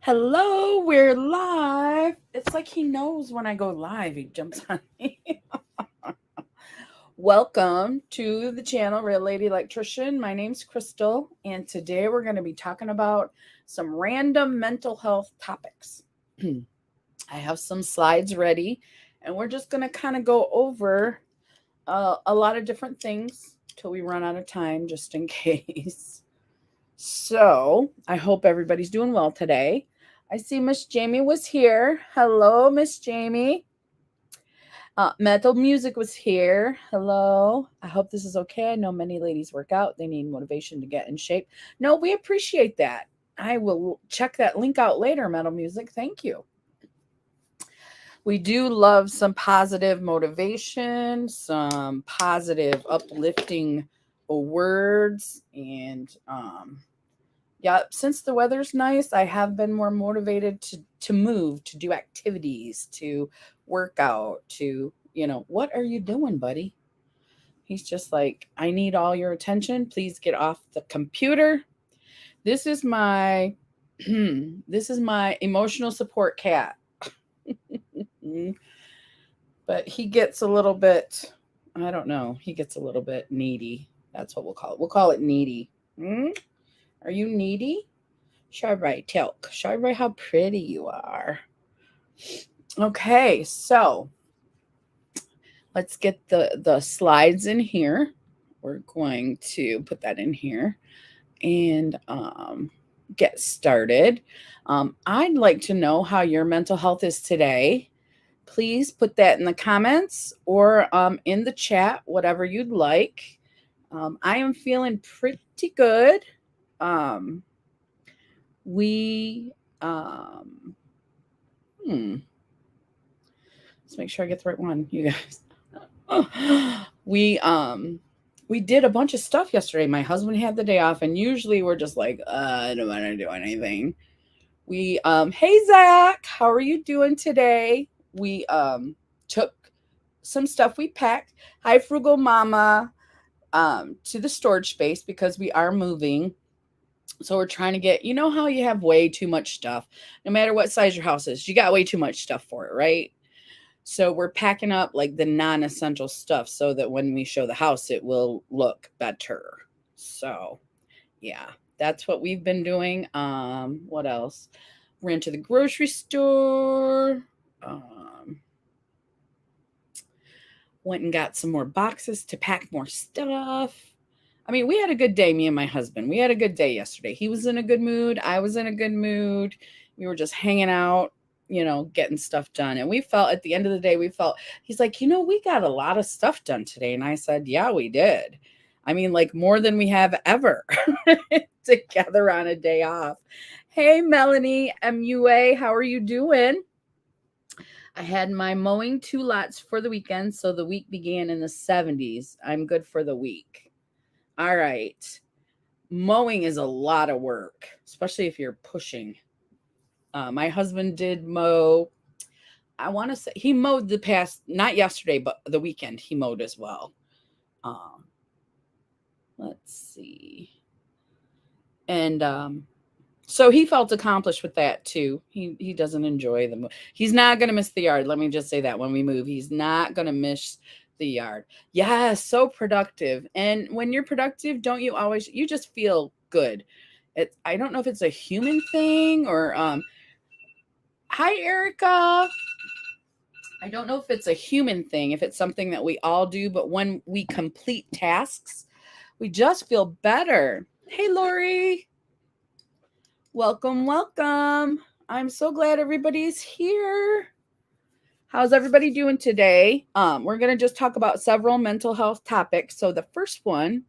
Hello, we're live. It's like he knows when I go live, he jumps on me. Welcome to the channel, Real Lady Electrician. My name's Crystal, and today we're going to be talking about some random mental health topics. I have some slides ready, and we're just going to kind of go over a lot of different things till we run out of time, just in case. So I hope everybody's doing well today. I see Miss Jamie was here. Hello, Miss Jamie. Metal Music was here. Hello. I hope this is okay. I know many ladies work out. They need motivation to get in shape. No, we appreciate that. I will check that link out later, Metal Music. Thank you. We do love some positive motivation, some positive uplifting words, and yeah, since the weather's nice, I have been more motivated to move, to do activities, to work out, to, what are you doing, buddy? He's just like, I need all your attention. Please get off the computer. This is my this is my emotional support cat. But he gets a little bit, I don't know, he gets a little bit needy. That's what we'll call it. We'll call it needy. Are you needy? Sharby, Telk. Sharby, how pretty you are. Okay, so let's get the slides in here. We're going to put that in here and get started. I'd like to know how your mental health is today. Please put that in the comments or in the chat, whatever you'd like. I am feeling pretty good. We let's make sure I get the right one, you guys. We did a bunch of stuff yesterday. My husband had the day off, and usually we're just like, I don't want to do anything. We hey Zach, how are you doing today? We took some stuff we packed. Hi Frugal Mama, to the storage space because we are moving. So we're trying to get, you know how you have way too much stuff, no matter what size your house is, you got way too much stuff for it, right? So we're packing up like the non-essential stuff so that when we show the house, it will look better. So yeah, that's what we've been doing. What else? Ran to the grocery store. Went and got some more boxes to pack more stuff. I mean, we had a good day, me and my husband. We had a good day yesterday. He was in a good mood. I was in a good mood. We were just hanging out, getting stuff done. And we felt at the end of the day, he's like, we got a lot of stuff done today. And I said, yeah, we did. I mean, like more than we have ever together on a day off. Hey, Melanie MUA, how are you doing? I had my mowing 2 lots for the weekend. So the week began in the 70s. I'm good for the week. All right. Mowing is a lot of work, especially if you're pushing. My husband did mow. I want to say he mowed the past, not yesterday, but the weekend he mowed as well. Let's see. And so he felt accomplished with that too. He doesn't enjoy the move. He's not going to miss the yard. Let me just say that when we move, he's not going to miss the yard. Yeah, so productive. And when you're productive, don't you always, you just feel good. I don't know if it's a human thing or hi Erica. I don't know if it's a human thing, if it's something that we all do, but when we complete tasks, we just feel better. Hey Lori. Welcome, welcome. I'm so glad everybody's here. How's everybody doing today? We're going to just talk about several mental health topics. So the first one,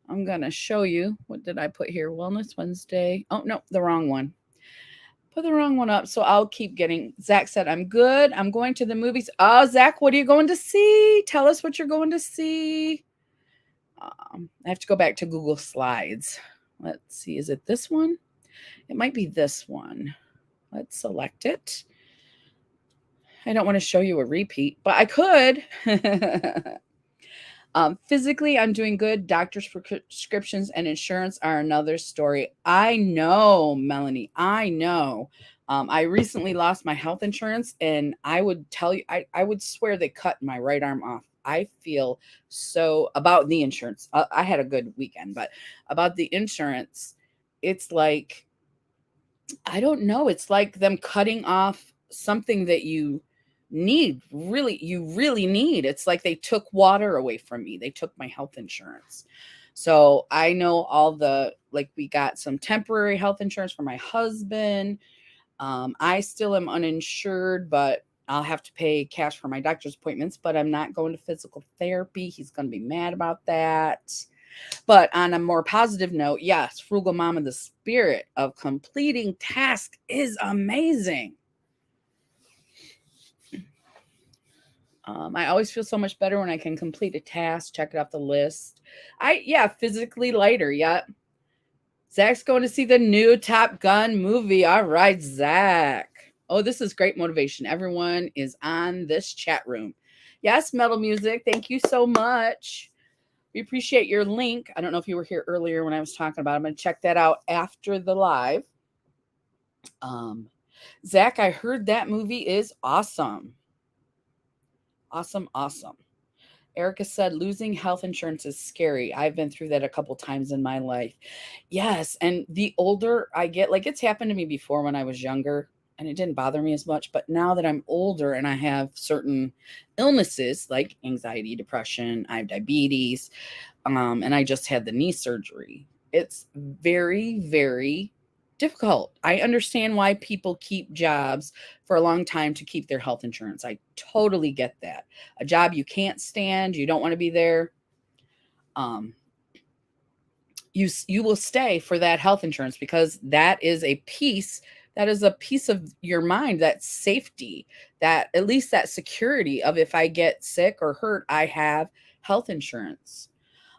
I'm going to show you. What did I put here? Wellness Wednesday. Oh, no, the wrong one. Put the wrong one up. So I'll keep getting. Zach said, I'm good. I'm going to the movies. Oh, Zach, what are you going to see? Tell us what you're going to see. I have to go back to Google Slides. Let's see. Is it this one? It might be this one. Let's select it. I don't want to show you a repeat, but I could. Physically, I'm doing good. Doctor's prescriptions and insurance are another story. I know, Melanie. I know. I recently lost my health insurance, and I would tell you, I would swear they cut my right arm off. I feel so about the insurance. I had a good weekend, but about the insurance, it's like, I don't know. It's like them cutting off something that you really need. It's like they took water away from me. They took my health insurance. So I know like we got some temporary health insurance for my husband. I still am uninsured, but I'll have to pay cash for my doctor's appointments, but I'm not going to physical therapy. He's going to be mad about that. But on a more positive note, yes, Frugal Mama, the spirit of completing tasks is amazing. I always feel so much better when I can complete a task, check it off the list. Physically lighter. Yeah. Zach's going to see the new Top Gun movie. All right, Zach. Oh, this is great motivation. Everyone is on this chat room. Yes, Metal Music. Thank you so much. We appreciate your link. I don't know if you were here earlier when I was talking about it. I'm going to check that out after the live. Zach, I heard that movie is awesome. Awesome. Erica said, losing health insurance is scary. I've been through that a couple times in my life. Yes. And the older I get, like it's happened to me before when I was younger and it didn't bother me as much. But now that I'm older and I have certain illnesses like anxiety, depression, I have diabetes, and I just had the knee surgery, it's very, very difficult. I understand why people keep jobs for a long time to keep their health insurance. I totally get that. A job you can't stand, you don't want to be there. You will stay for that health insurance because that is a piece of your mind, that safety, that at least that security of if I get sick or hurt, I have health insurance.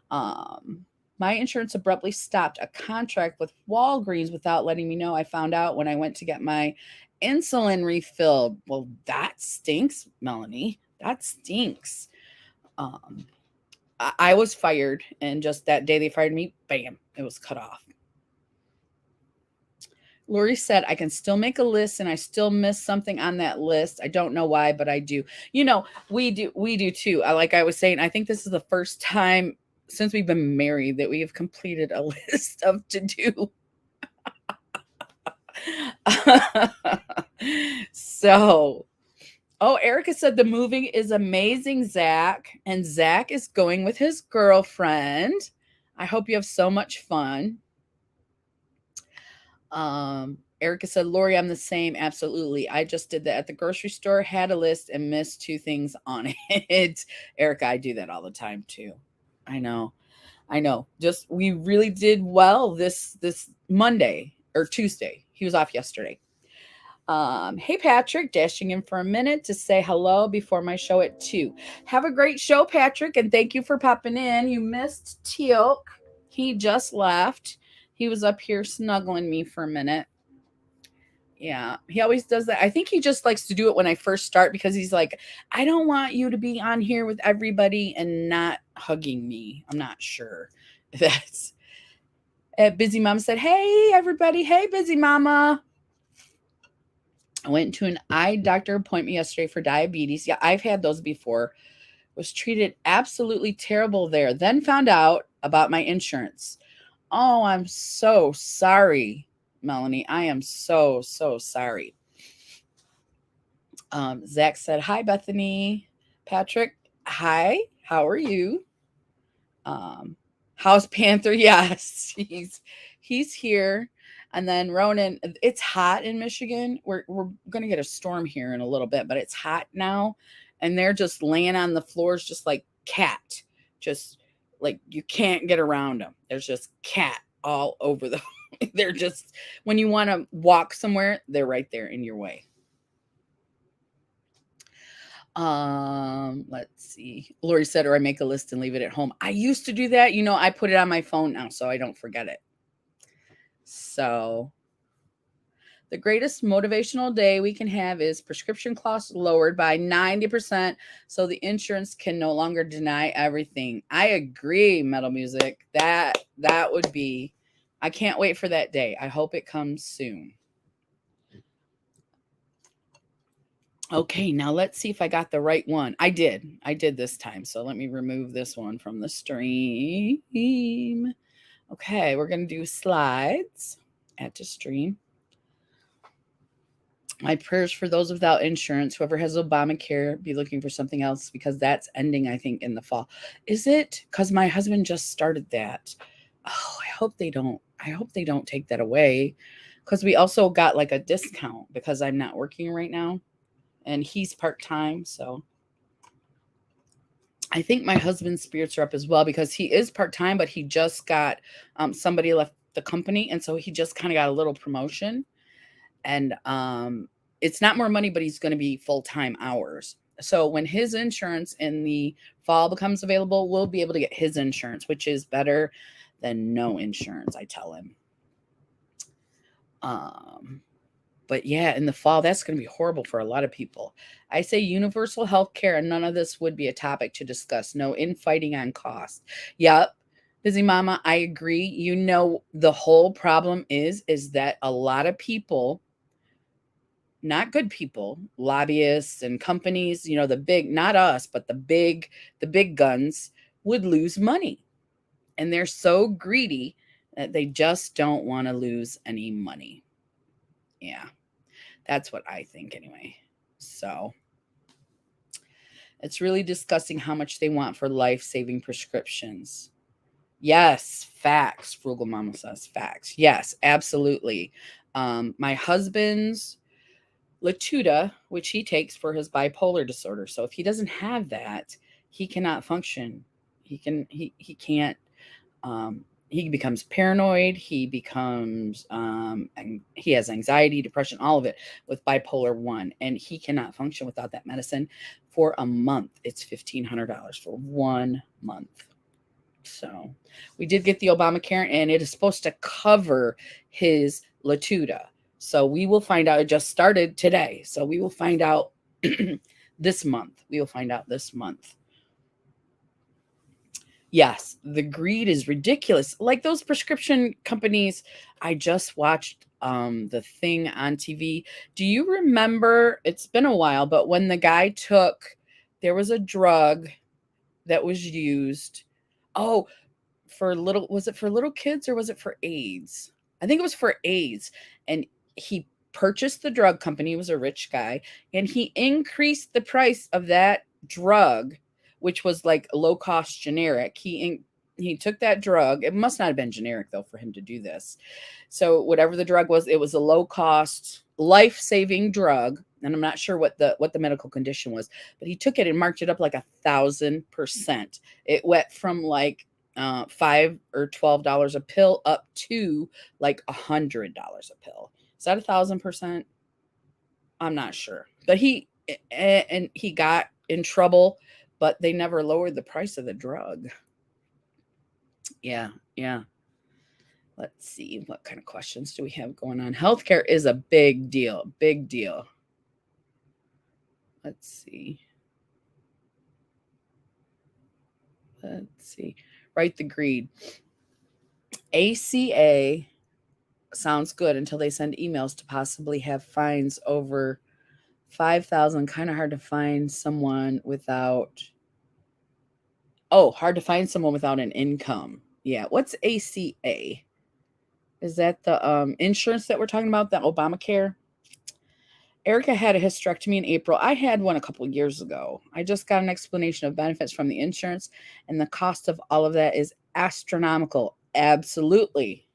My insurance abruptly stopped a contract with Walgreens without letting me know. I found out when I went to get my insulin refilled. Well, that stinks, Melanie. That stinks. I was fired, and just that day they fired me, bam, it was cut off. Lori said, I can still make a list and I still miss something on that list. I don't know why, but I do. We do too. Like I was saying, I think this is the first time since we've been married that we have completed a list of to do. So, Erica said the movie is amazing, Zach. And Zach is going with his girlfriend. I hope you have so much fun. Erica said, Lori, I'm the same. Absolutely. I just did that at the grocery store, had a list and missed 2 things on it. Erica, I do that all the time too. I know. Just, we really did well this Monday or Tuesday. He was off yesterday. Hey, Patrick, dashing in for a minute to say hello before my show at 2. Have a great show, Patrick, and thank you for popping in. You missed Teal'c. He just left. He was up here snuggling me for a minute. Yeah, he always does that. I think he just likes to do it when I first start because he's like, I don't want you to be on here with everybody and not hugging me. I'm not sure. That's Busy Mama said, hey, everybody. Hey, Busy Mama. I went to an eye doctor appointment yesterday for diabetes. Yeah, I've had those before. Was treated absolutely terrible there. Then found out about my insurance. Oh, I'm so sorry, Melanie. I am so sorry. Zach said, hi, Bethany. Patrick, hi. How are you? House Panther, yes, he's here. And then Ronan, it's hot in Michigan. We're going to get a storm here in a little bit, but it's hot now. And they're just laying on the floors just like cat. Just like you can't get around them. There's just cat all over them. They're just, when you want to walk somewhere, they're right there in your way. Let's see. Lori said, or I make a list and leave it at home. I used to do that. I put it on my phone now so I don't forget it. So The greatest motivational day we can have is prescription costs lowered by 90% so the insurance can no longer deny everything. I agree, Metal Music. That would be, I can't wait for that day. I hope it comes soon. Okay, now let's see if I got the right one. I did this time. So let me remove this one from the stream. Okay, we're going to do slides. Add to stream. My prayers for those without insurance. Whoever has Obamacare, be looking for something else because that's ending, I think, in the fall. Is it? Because my husband just started that. Oh, I hope they don't take that away. Because we also got like a discount because I'm not working right now. And he's part-time, so I think my husband's spirits are up as well because he is part-time, but he just got somebody left the company, and so he just kind of got a little promotion. And it's not more money, but he's going to be full-time hours. So when his insurance in the fall becomes available, we'll be able to get his insurance, which is better than no insurance, I tell him. But yeah, in the fall, that's going to be horrible for a lot of people. I say universal health care, and none of this would be a topic to discuss. No infighting on cost. Yep. Busy Mama, I agree. You know, the whole problem is that a lot of people, not good people, lobbyists and companies, you know, the big, not us, but the big guns would lose money. And they're so greedy that they just don't want to lose any money. Yeah. That's what I think anyway. So it's really discussing how much they want for life-saving prescriptions. Yes, facts. Frugal Mama says facts. Yes, absolutely. My husband's Latuda, which he takes for his bipolar disorder. So if he doesn't have that, he cannot function. He can't. He becomes paranoid. He becomes, and he has anxiety, depression, all of it with bipolar 1. And he cannot function without that medicine for a month. It's $1,500 for 1 month. So we did get the Obamacare, and it is supposed to cover his Latuda. So we will find out. It just started today. So we will find out this month. We will find out this month. Yes, the greed is ridiculous. Like those prescription companies, I just watched the thing on TV. Do you remember, it's been a while, but when the guy there was a drug that was used. Oh, was it for little kids or was it for AIDS? I think it was for AIDS. And he purchased the drug company. He was a rich guy, and he increased the price of that drug, which was like a low-cost generic. He took that drug. It must not have been generic, though, for him to do this. So whatever the drug was, it was a low-cost, life-saving drug. And I'm not sure what the medical condition was, but he took it and marked it up like 1,000%. It went from like $5 or $12 a pill up to like $100 a pill. Is that 1,000%? I'm not sure. But he got in trouble, but they never lowered the price of the drug. Yeah. Let's see. What kind of questions do we have going on? Healthcare is a big deal. Big deal. Let's see. Right, the greed. ACA sounds good until they send emails to possibly have fines over 5,000. Kind of hard to find someone without. Oh, hard to find someone without an income. Yeah. What's ACA? Is that the insurance that we're talking about, the Obamacare? Erica had a hysterectomy in April. I had one a couple of years ago. I just got an explanation of benefits from the insurance, and the cost of all of that is astronomical. Absolutely.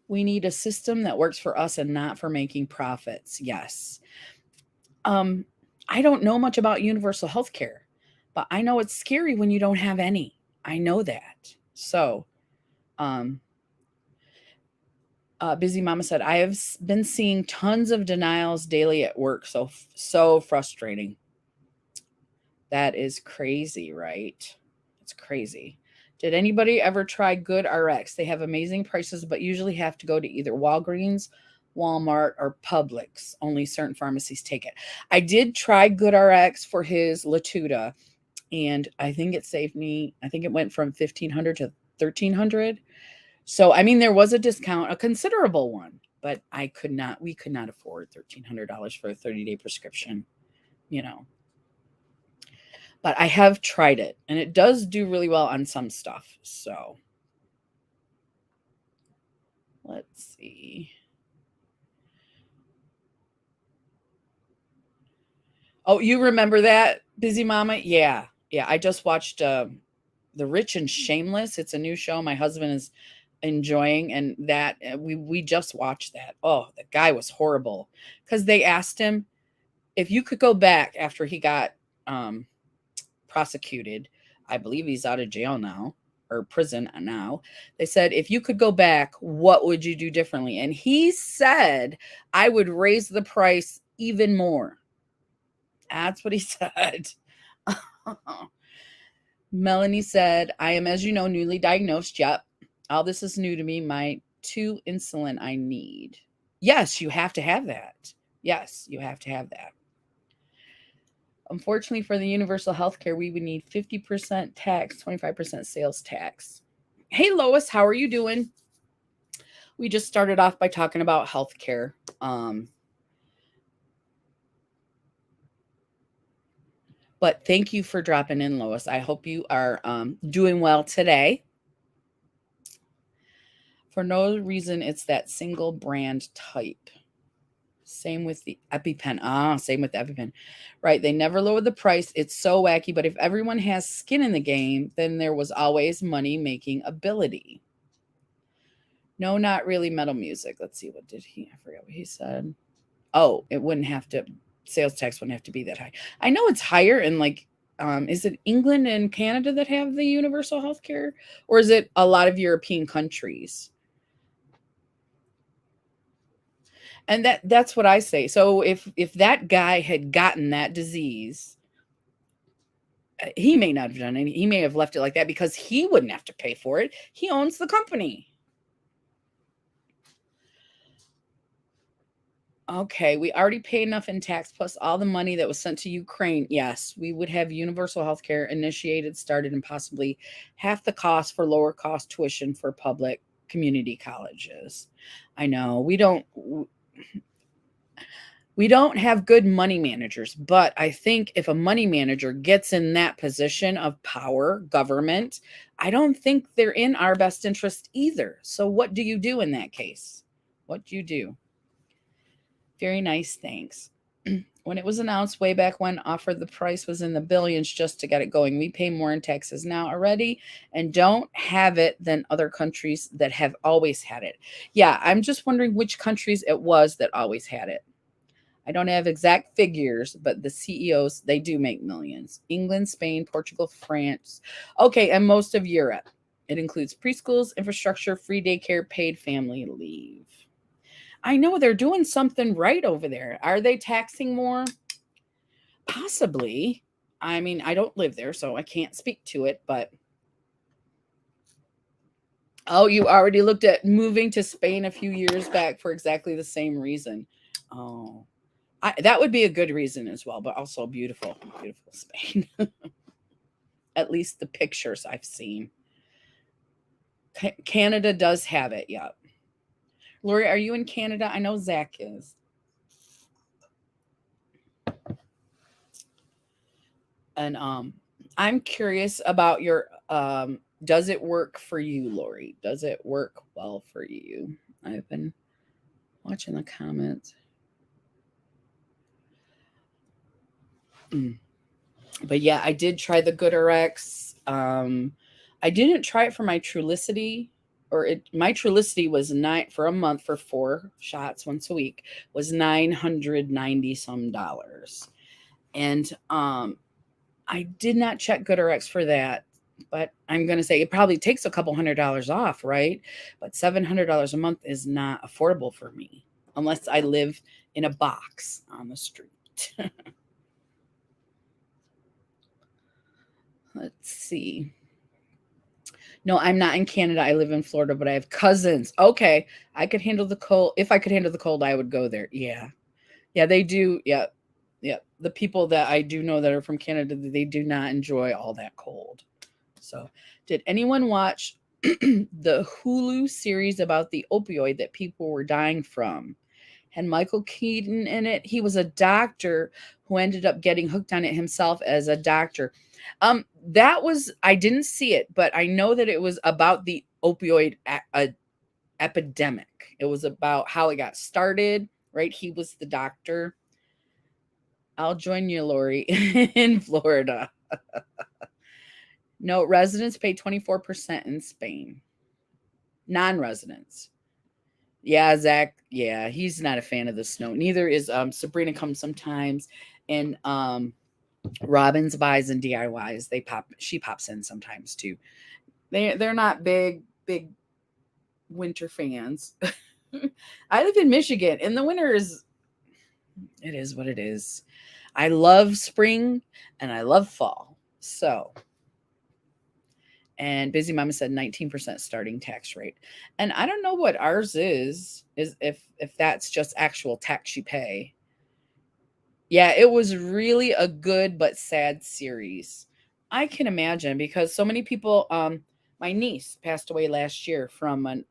We need a system that works for us and not for making profits. Yes. I don't know much about universal health care, but I know it's scary when you don't have any. I know that. So, Busy Mama said, I have been seeing tons of denials daily at work. So frustrating. That is crazy, right? It's crazy. Did anybody ever try Good RX? They have amazing prices, but usually have to go to either Walgreens, Walmart, or Publix. Only certain pharmacies take it. I did try Good RX for his Latuda, and I think it saved me. I think it went from 1,500 to 1,300. So, I mean, there was a discount, a considerable one, but we could not afford $1,300 for a 30-day prescription, you know. But I have tried it, and it does do really well on some stuff. So, let's see. Oh, you remember that, Busy Mama? Yeah. Yeah, I just watched The Rich and Shameless. It's a new show my husband is enjoying, and that we just watched that. Oh, the guy was horrible because they asked him if you could go back after he got prosecuted. I believe he's out of jail now, or prison now. They said, if you could go back, what would you do differently? And he said, I would raise the price even more. That's what he said. Melanie said, I am, as you know, newly diagnosed. Yep. All this is new to me. My 2 insulin I need. Yes, you have to have that. Yes, you have to have that. Unfortunately, for the universal health care, we would need 50% tax, 25% sales tax. Hey, Lois, how are you doing? We just started off by talking about health care. But thank you for dropping in, Lois. I hope you are doing well today. For no reason, it's that single brand type. Same with the EpiPen. Same with the EpiPen. Right. They never lower the price. It's so wacky. But if everyone has skin in the game, then there was always money-making ability. No, not really metal music. Let's see. What did he? I forgot what he said. Oh, it wouldn't have to. Sales tax wouldn't have to be that high. I know it's higher in like, is it England and Canada that have the universal health care? Or is it a lot of European countries? And that's what I say. So if that guy had gotten that disease, he may not have done any. He may have left it like that because he wouldn't have to pay for it. He owns the company. Okay, we already paid enough in tax plus all the money that was sent to Ukraine. Yes, we would have universal health care initiated, started, and possibly half the cost for lower cost tuition for public community colleges. I know we don't have good money managers, but I think if a money manager gets in that position of power, government, I don't think they're in our best interest either. So what do you do in that case? What do you do? Very nice, thanks. When it was announced way back when, offered the price was in the billions just to get it going. We pay more in taxes now already and don't have it than other countries that have always had it. Yeah, I'm just wondering which countries it was that always had it. I don't have exact figures, but the CEOs, they do make millions. England, Spain, Portugal, France. Okay, and most of Europe. It includes preschools, infrastructure, free daycare, paid family leave. I know they're doing something right over there. Are they taxing more? Possibly. I mean, I don't live there, so I can't speak to it, but oh, you already looked at moving to Spain a few years back for exactly the same reason. Oh, that would be a good reason as well, but also beautiful, beautiful Spain. At least the pictures I've seen. Canada does have it, yep. Lori, are you in Canada? I know Zach is. And I'm curious about your does it work for you, Lori? Does it work well for you? I've been watching the comments. But yeah, I did try the GoodRx. I didn't try it for my Trulicity, my Trulicity was for a month for 4 shots once a week was $990 some dollars. And I did not check GoodRx for that, but I'm going to say it probably takes a couple $100 off, right? But $700 a month is not affordable for me unless I live in a box on the street. Let's see. No, I'm not in Canada. I live in Florida, but I have cousins. Okay. I could handle the cold. If I could handle the cold, I would go there. Yeah. Yeah, they do. Yeah. Yeah. The people that I do know that are from Canada, they do not enjoy all that cold. So, did anyone watch the Hulu series about the opioid that people were dying from? Had Michael Keaton in it. He was a doctor who ended up getting hooked on it himself as a doctor. That was, I didn't see it, but I know that it was about the opioid epidemic. It was about how it got started, right? He was the doctor. I'll join you, Lori, in Florida. No, residents pay 24% in Spain. Non-residents. Yeah, Zach. Yeah, he's not a fan of the snow. Neither is Sabrina comes sometimes. And Robin's buys and DIYs. She pops in sometimes too. They're not big winter fans. I live in Michigan, and the winter it is what it is. I love spring and I love fall. So, and Busy Mama said 19% starting tax rate. And I don't know what ours is if that's just actual tax you pay. Yeah, it was really a good but sad series. I can imagine because so many people my niece passed away last year from an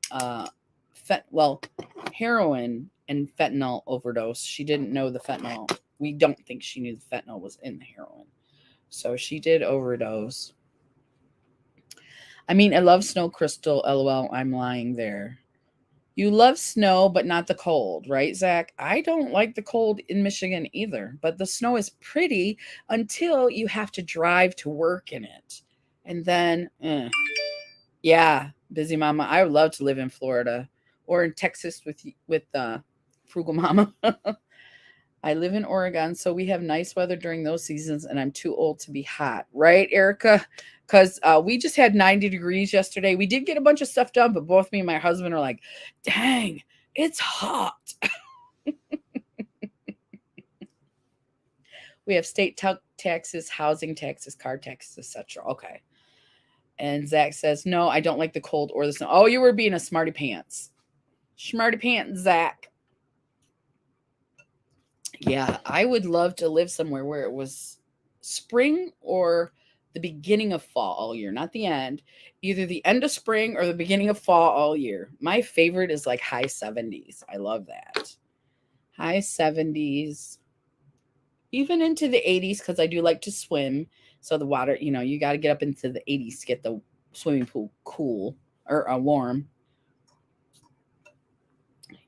heroin and fentanyl overdose. She didn't know the fentanyl. We don't think she knew the fentanyl was in the heroin. So she did overdose. I mean, I love snow, Crystal. LOL, I'm lying there. You love snow, but not the cold, right, Zach? I don't like the cold in Michigan either, but the snow is pretty until you have to drive to work in it. And then, yeah, Busy Mama. I would love to live in Florida or in Texas with Frugal Mama. I live in Oregon, so we have nice weather during those seasons, and I'm too old to be hot, right, Erica? Because we just had 90 degrees yesterday. We did get a bunch of stuff done, but both me and my husband are like, dang, it's hot. We have state taxes, housing taxes, car taxes, etc. Okay. And Zach says, no, I don't like the cold or the snow. Oh, you were being a smarty pants. Smarty pants, Zach. Yeah, I would love to live somewhere where it was spring or the beginning of fall all year, not the end. Either the end of spring or the beginning of fall all year. My favorite is like high 70s. I love that. High 70s, even into the 80s because I do like to swim. So the water, you got to get up into the 80s to get the swimming pool cool or warm.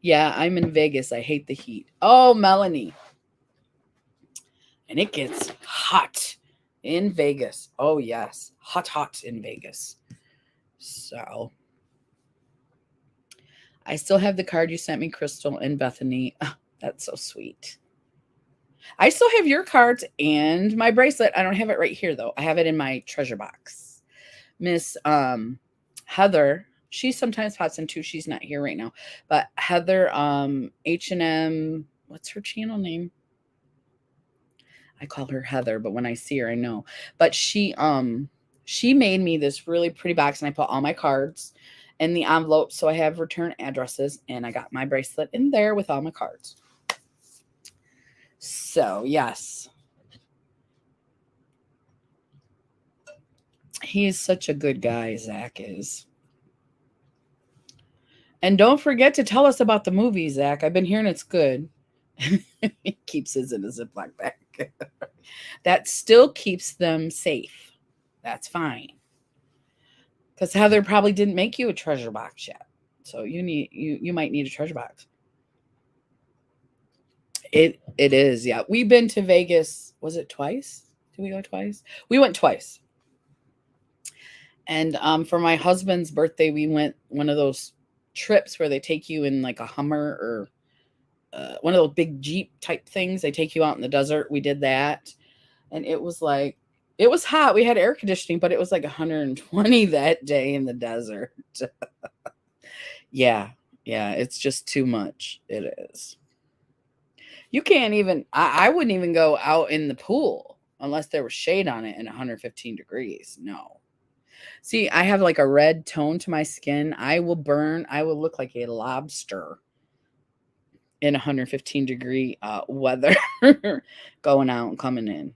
Yeah, I'm in Vegas. I hate the heat. Oh, Melanie. And it gets hot in Vegas. Oh, yes. Hot in Vegas. So I still have the card you sent me, Crystal and Bethany. Oh, that's so sweet. I still have your cards and my bracelet. I don't have it right here, though. I have it in my treasure box. Miss Heather, she sometimes pops in too. She's not here right now. But Heather H&M, what's her channel name? I call her Heather, but when I see her, I know. But she made me this really pretty box, and I put all my cards in the envelope, so I have return addresses, and I got my bracelet in there with all my cards. So yes, he's such a good guy. Zach is. And don't forget to tell us about the movie, Zach. I've been hearing it's good. He keeps his in a Ziploc bag. That still keeps them safe. That's fine. Because Heather probably didn't make you a treasure box yet. So you might need a treasure box. It is, yeah. We've been to Vegas, was it twice? Did we go twice? We went twice. And for my husband's birthday, we went one of those trips where they take you in like a Hummer or one of those big Jeep type things. They take you out in the desert. We did that. And it was hot. We had air conditioning, but it was like 120 that day in the desert. Yeah. Yeah. It's just too much. It is. You can't even, I wouldn't even go out in the pool unless there was shade on it and 115 degrees. No. See, I have like a red tone to my skin. I will burn. I will look like a lobster in 115-degree weather going out and coming in.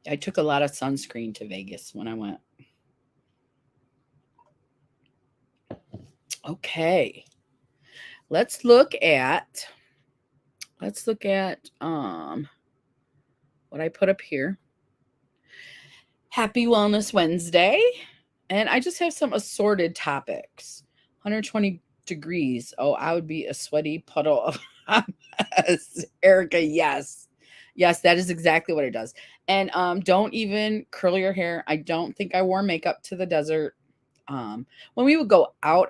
I took a lot of sunscreen to Vegas when I went. Okay. Let's look at what I put up here. Happy Wellness Wednesday. And I just have some assorted topics. 120 degrees. Oh, I would be a sweaty puddle of yes. Erica, yes. Yes, that is exactly what it does. And don't even curl your hair. I don't think I wore makeup to the desert. When we would go out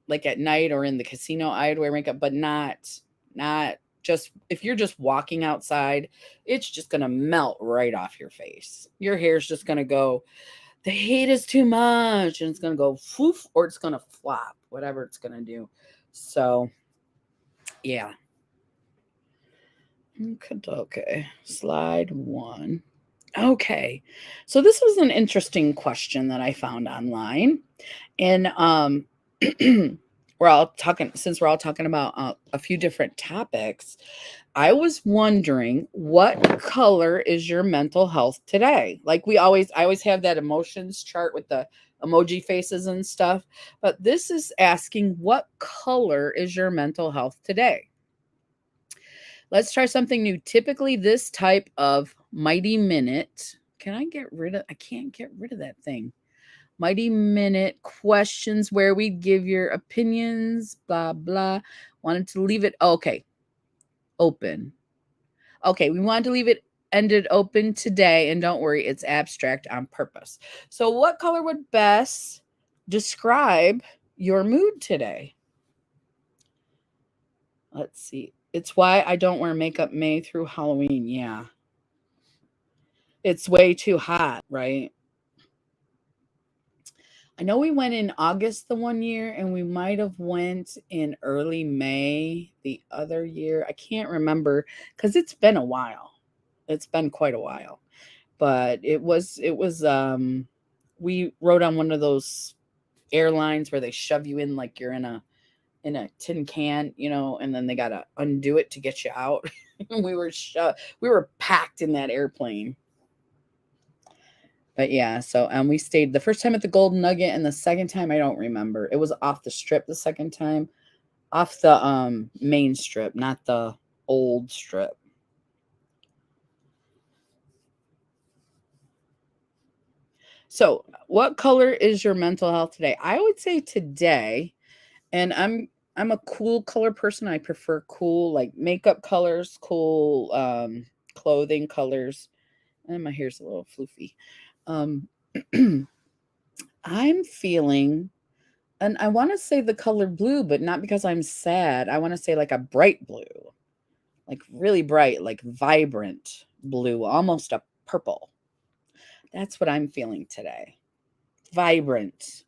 like at night or in the casino, I'd wear makeup, but not just if you're just walking outside, it's just gonna melt right off your face. Your hair's just gonna go, the heat is too much, and it's gonna go foof, or it's gonna flop, whatever it's gonna do. So yeah. Okay. Slide 1. Okay. So this was an interesting question that I found online. And we're all talking about a few different topics. I was wondering, what color is your mental health today? Like I always have that emotions chart with the emoji faces and stuff, but this is asking, what color is your mental health today? Let's try something new. Typically, this type of Mighty Minute, I can't get rid of that thing. Mighty Minute questions where we give your opinions, blah, blah. Wanted to leave it, okay, open. Okay, we wanted to leave it ended open today, and don't worry, it's abstract on purpose. So what color would best describe your mood today? Let's see. It's why I don't wear makeup May through Halloween. Yeah. It's way too hot, right? I know we went in August the one year, and we might have went in early May the other year. I can't remember because it's been a while. It's been quite a while. But it was we rode on one of those airlines where they shove you in like you're in a tin can, and then they got to undo it to get you out. we were packed in that airplane. But yeah, so we stayed the first time at the Golden Nugget, and the second time I don't remember. It was off the strip the second time, off the main strip, not the old strip. So, what color is your mental health today? I would say today, and I'm a cool color person. I prefer cool, like makeup colors, cool clothing colors. And my hair's a little floofy. I'm feeling, and I want to say the color blue, but not because I'm sad. I want to say like a bright blue, like really bright, like vibrant blue, almost a purple. That's what I'm feeling today. Vibrant.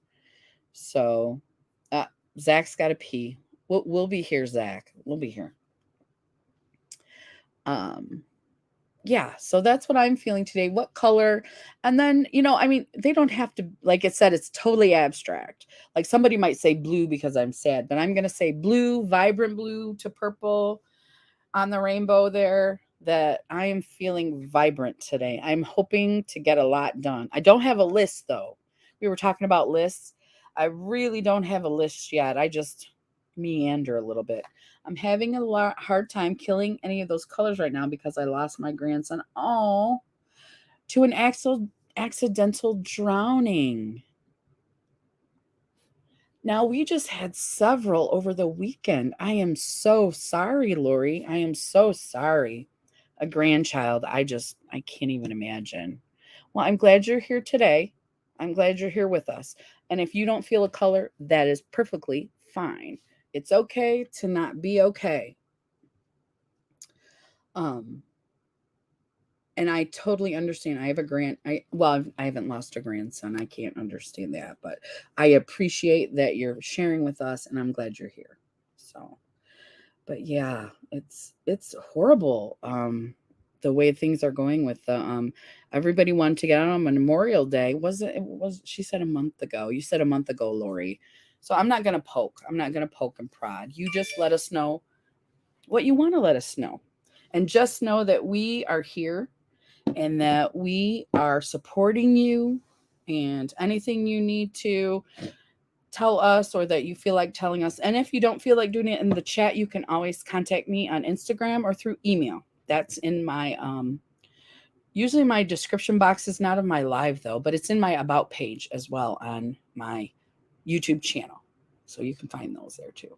So, Zach's got to pee. We'll be here, Zach. We'll be here. Yeah, so that's what I'm feeling today. What color? And then, they don't have to, like I said, it's totally abstract. Like somebody might say blue because I'm sad, but I'm going to say blue, vibrant blue to purple on the rainbow there, that I am feeling vibrant today. I'm hoping to get a lot done. I don't have a list though. We were talking about lists. I really don't have a list yet. I just meander a little bit. I'm having a hard time killing any of those colors right now because I lost my grandson to an accidental drowning. Now, we just had several over the weekend. I am so sorry, Lori. I am so sorry. A grandchild, I can't even imagine. Well, I'm glad you're here today. I'm glad you're here with us. And if you don't feel a color, that is perfectly fine. It's okay to not be okay. And I totally understand. I have I haven't lost a grandson. I can't understand that, but I appreciate that you're sharing with us, and I'm glad you're here. So, but yeah, it's horrible. the way things are going with the everybody wanted to get out on Memorial Day. She said a month ago. You said a month ago, Lori. So I'm not gonna poke. I'm not gonna poke and prod. You just let us know what you want to let us know. And just know that we are here and that we are supporting you, and anything you need to tell us or that you feel like telling us. And if you don't feel like doing it in the chat, you can always contact me on Instagram or through email. That's in my usually my description box is not of my live though, but it's in my about page as well on my YouTube channel. So you can find those there too.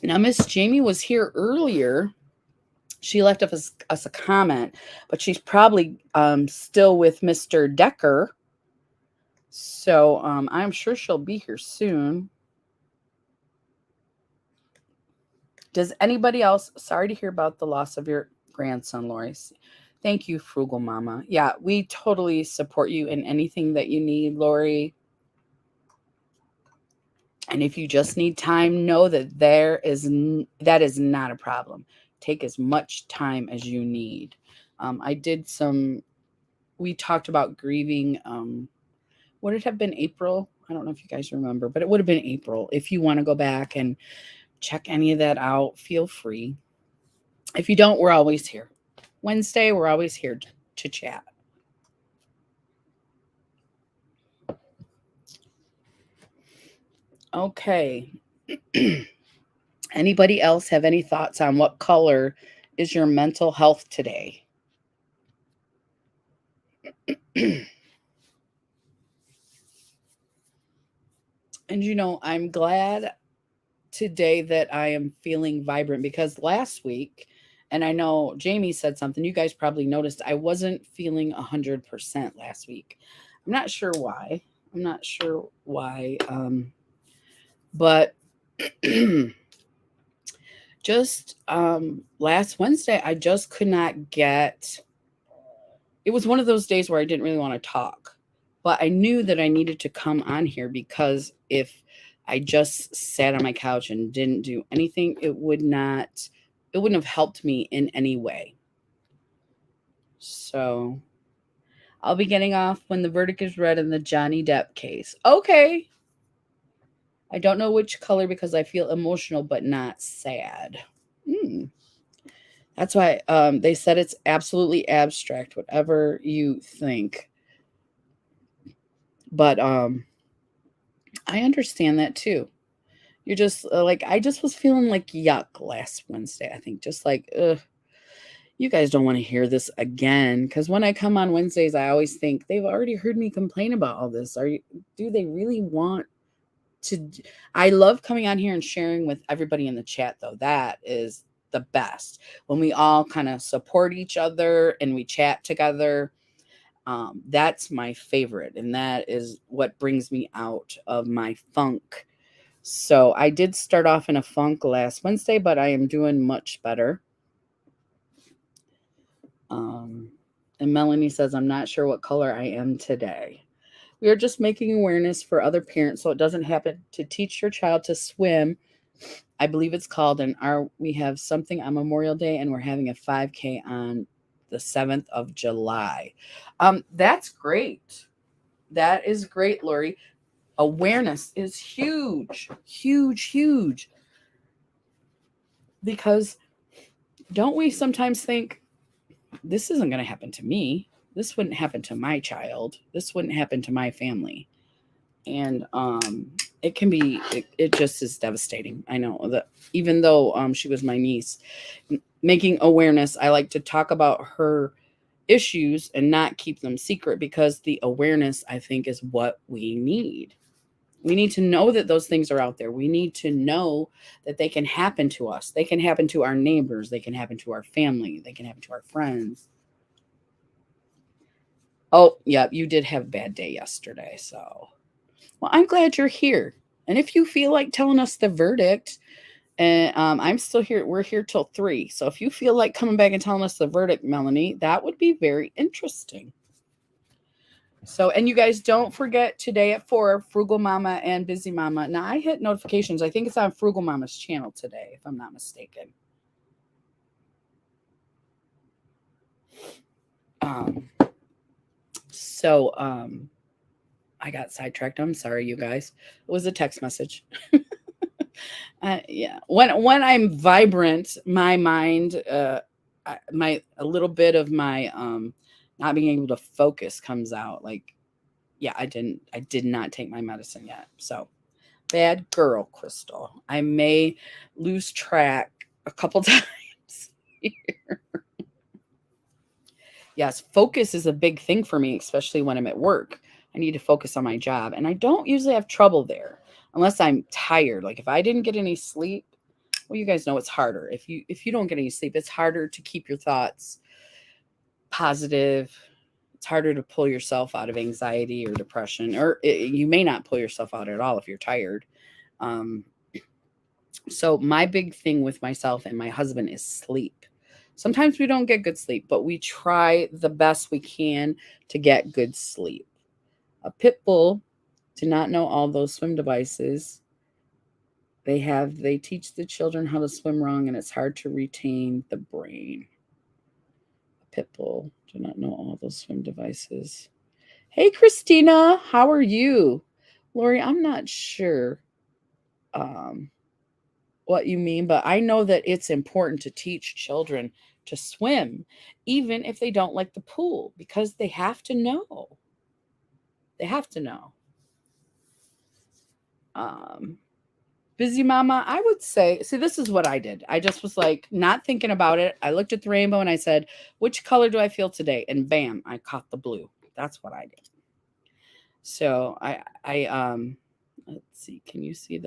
Now, Miss Jamie was here earlier. She left us a comment, but she's probably still with Mr. Decker. So I'm sure she'll be here soon. Does anybody else? Sorry to hear about the loss of your grandson, Lori. Thank you, Frugal Mama. Yeah, we totally support you in anything that you need, Lori. And if you just need time, know that that is not a problem. Take as much time as you need. We talked about grieving. Would it have been April? I don't know if you guys remember, but it would have been April. If you want to go back and check any of that out, feel free. If you don't, we're always here. Wednesday, we're always here to chat. Okay. Anybody else have any thoughts on what color is your mental health today? And I'm glad today that I am feeling vibrant, because last week, and I know Jamie said something, you guys probably noticed, I wasn't feeling 100% last week. I'm not sure why. But just last Wednesday, I just could not get, it was one of those days where I didn't really want to talk, but I knew that I needed to come on here, because if I just sat on my couch and didn't do anything, it wouldn't have helped me in any way. So I'll be getting off when the verdict is read in the Johnny Depp case. Okay. I don't know which color because I feel emotional but not sad. That's why they said it's absolutely abstract, whatever you think. But I understand that too. You're just I just was feeling like yuck last Wednesday. I think just like, ugh, you guys don't want to hear this again. Because when I come on Wednesdays, I always think they've already heard me complain about all this. Do they really want to? I love coming on here and sharing with everybody in the chat, though. That is the best. When we all kind of support each other and we chat together. That's my favorite. And that is what brings me out of my funk. So I did start off in a funk last Wednesday, but I am doing much better. And Melanie says, I'm not sure what color I am today. We are just making awareness for other parents so it doesn't happen, to teach your child to swim. I believe it's called, and we have something on Memorial Day, and we're having a 5K on the 7th of July. That's great. That is great, Lori. Awareness is huge, huge, huge. Because don't we sometimes think, this isn't going to happen to me. This wouldn't happen to my child. This wouldn't happen to my family. And it can be, it just is devastating. I know that even though she was my niece, making awareness, I like to talk about her issues and not keep them secret, because the awareness, I think, is what we need. We need to know that those things are out there. We need to know that they can happen to us. They can happen to our neighbors. They can happen to our family. They can happen to our friends. Oh, yeah, you did have a bad day yesterday. So, well, I'm glad you're here. And if you feel like telling us the verdict, and I'm still here. We're here till 3. So if you feel like coming back and telling us the verdict, Melanie, that would be very interesting. So, and you guys don't forget today at 4, Frugal Mama and Busy Mama. Now, I hit notifications. I think it's on Frugal Mama's channel today, if I'm not mistaken. So I got sidetracked. I'm sorry, you guys. It was a text message. Yeah. When I'm vibrant, my mind, a little bit of my not being able to focus comes out. Like, yeah, I did not take my medicine yet. So bad girl, Crystal. I may lose track a couple times here. Yes, focus is a big thing for me, especially when I'm at work. I need to focus on my job, and I don't usually have trouble there unless I'm tired. Like if I didn't get any sleep, well, you guys know it's harder. If you don't get any sleep, it's harder to keep your thoughts positive. It's harder to pull yourself out of anxiety or depression, or you may not pull yourself out at all if you're tired. Um, so my big thing with myself and my husband is sleep. Sometimes we don't get good sleep, but we try the best we can to get good sleep. A pit bull did not know all those swim devices. They teach the children how to swim wrong, and it's hard to retain the brain. A pit bull did not know all those swim devices. Hey, Christina, how are you? Lori, I'm not sure what you mean, but I know that it's important to teach children to swim, even if they don't like the pool, because they have to know. They have to know. Busy mama, I would say, see, this is what I did. I just was like, not thinking about it. I looked at the rainbow and I said, which color do I feel today? And bam, I caught the blue. That's what I did. So let's see, can you see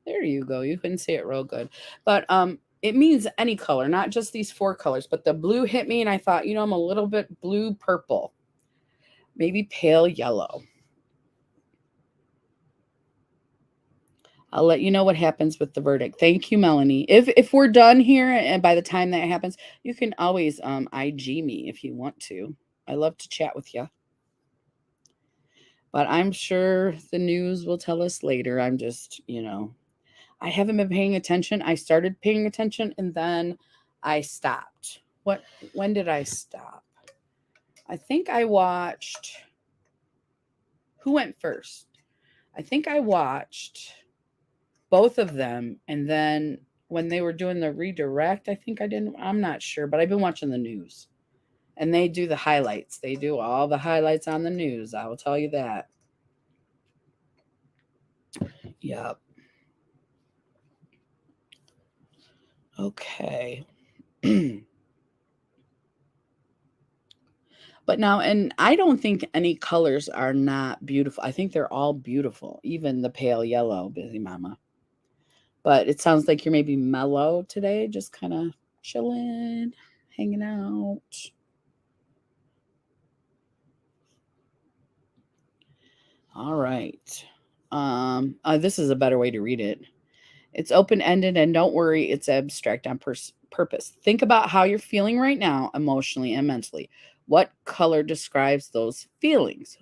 there you go. You can see it real good. But it means any color, not just these 4 colors, but the blue hit me and I thought, I'm a little bit blue purple, maybe pale yellow. I'll let you know what happens with the verdict. Thank you, Melanie. If we're done here and by the time that happens, you can always IG me if you want to. I love to chat with you. But I'm sure the news will tell us later. I'm just, I haven't been paying attention. I started paying attention and then I stopped. When did I stop? I think I watched. Who went first? I think I watched both of them, and then when they were doing the redirect, I think I didn't. I'm not sure, but I've been watching the news, and they do the highlights. They do all the highlights on the news. I will tell you that. Yep. Okay. But now, and I don't think any colors are not beautiful. I think they're all beautiful, even the pale yellow, busy mama. But it sounds like you're maybe mellow today, just kind of chilling, hanging out. All right. This is a better way to read it. It's open-ended, and don't worry, it's abstract on purpose. Think about how you're feeling right now, emotionally and mentally. What color describes those feelings?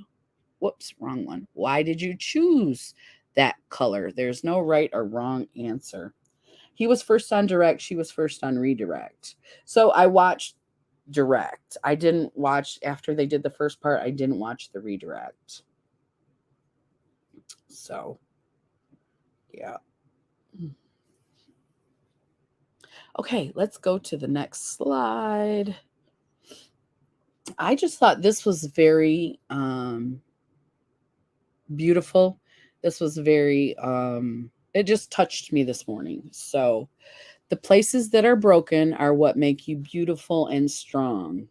Whoops, wrong one. Why did you choose that color? There's no right or wrong answer. He was first on direct. She was first on redirect. So I watched direct. I didn't watch after they did the first part. I didn't watch the redirect. So, yeah. Okay, let's go to the next slide. I just thought this was very beautiful. This was very, it just touched me this morning. So, the places that are broken are what make you beautiful and strong.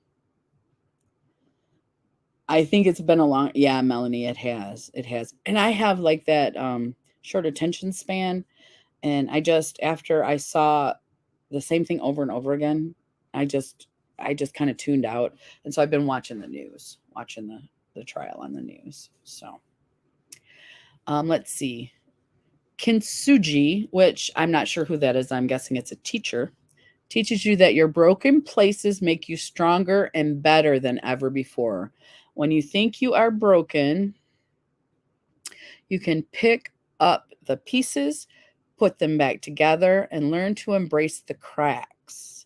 I think it's been a long, yeah, Melanie, it has. It has. And I have like that short attention span. And after I saw the same thing over and over again, I just kind of tuned out. And so I've been watching the news, watching the trial on the news. So let's see. Kintsugi, which I'm not sure who that is. I'm guessing it's a teacher, teaches you that your broken places make you stronger and better than ever before. When you think you are broken, you can pick up the pieces, put them back together, and learn to embrace the cracks.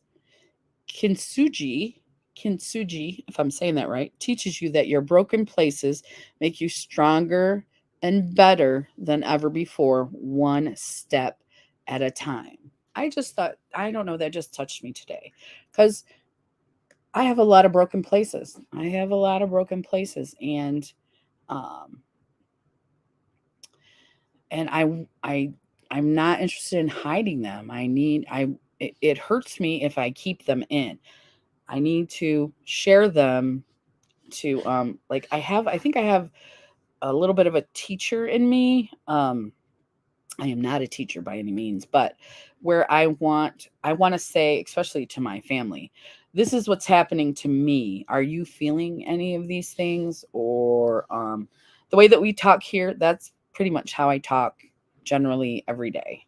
Kintsugi kintsugi, if I'm saying that right, teaches you that your broken places make you stronger and better than ever before, one step at a time. I just thought, I don't know, that just touched me today because I have a lot of broken places. I have a lot of broken places, um, and I'm not interested in hiding them. It hurts me if I keep them in. I need to share them to like I think I have a little bit of a teacher in me. I am not a teacher by any means, but where I want to say, especially to my family, this is what's happening to me. Are you feeling any of these things? Or the way that we talk here, that's pretty much how I talk generally every day.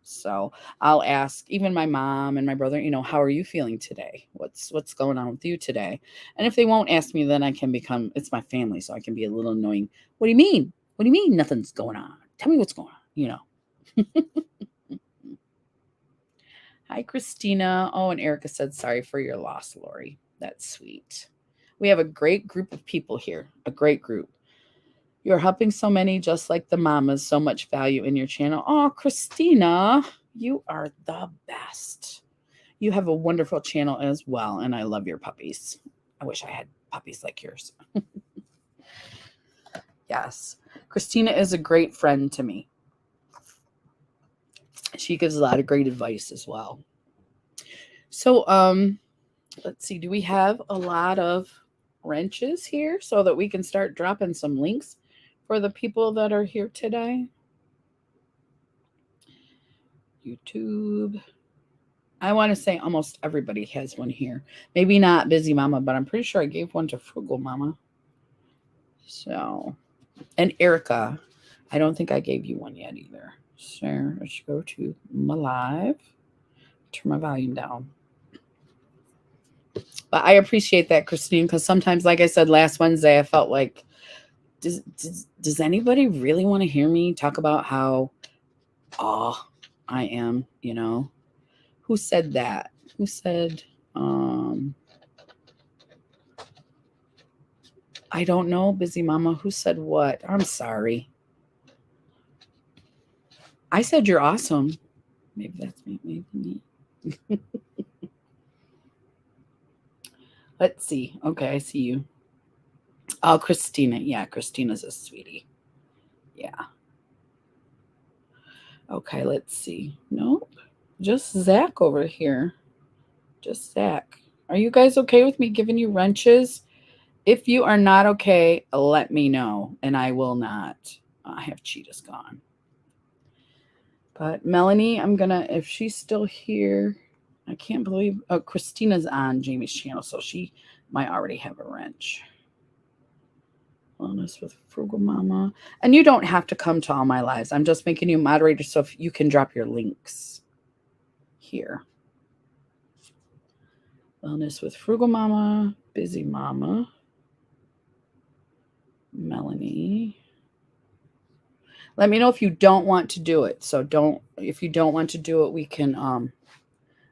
So I'll ask even my mom and my brother, how are you feeling today? What's going on with you today? And if they won't ask me, then I can become, it's my family, so I can be a little annoying. What do you mean? What do you mean nothing's going on? Tell me what's going on. Hi, Christina. Oh, and Erica said, sorry for your loss, Lori. That's sweet. We have a great group of people here, a great group. You're helping so many, just like the mamas. So much value in your channel. Oh, Christina, you are the best. You have a wonderful channel as well, and I love your puppies. I wish I had puppies like yours. Yes. Christina is a great friend to me. She gives a lot of great advice as well. So, let's see. Do we have a lot of wrenches here so that we can start dropping some links for the people that are here today? YouTube. I want to say almost everybody has one here. Maybe not Busy Mama, but I'm pretty sure I gave one to Frugal Mama. So, and Erica, I don't think I gave you one yet either. So let's go to my live. Turn my volume down. But I appreciate that, Christine, because sometimes, like I said last Wednesday, I felt like, does anybody really want to hear me talk about how I am, Who said that? Who said, I don't know, Busy Mama. Who said what? I'm sorry. I said you're awesome. Maybe that's me. Maybe me. Let's see. Okay, I see you. Oh, Christina. Yeah, Christina's a sweetie. Yeah. Okay, let's see. Nope. Just Zach over here. Just Zach. Are you guys okay with me giving you wrenches? If you are not okay, let me know, and I will not. I have Cheetah's gone. But Melanie, if she's still here, I can't believe, Christina's on Jamie's channel, so she might already have a wrench. Wellness with Frugal Mama. And you don't have to come to all my lives. I'm just making you moderator so if you can drop your links here. Wellness with Frugal Mama, Busy Mama, Melanie. Let me know if you don't want to do it. So if you don't want to do it, we can,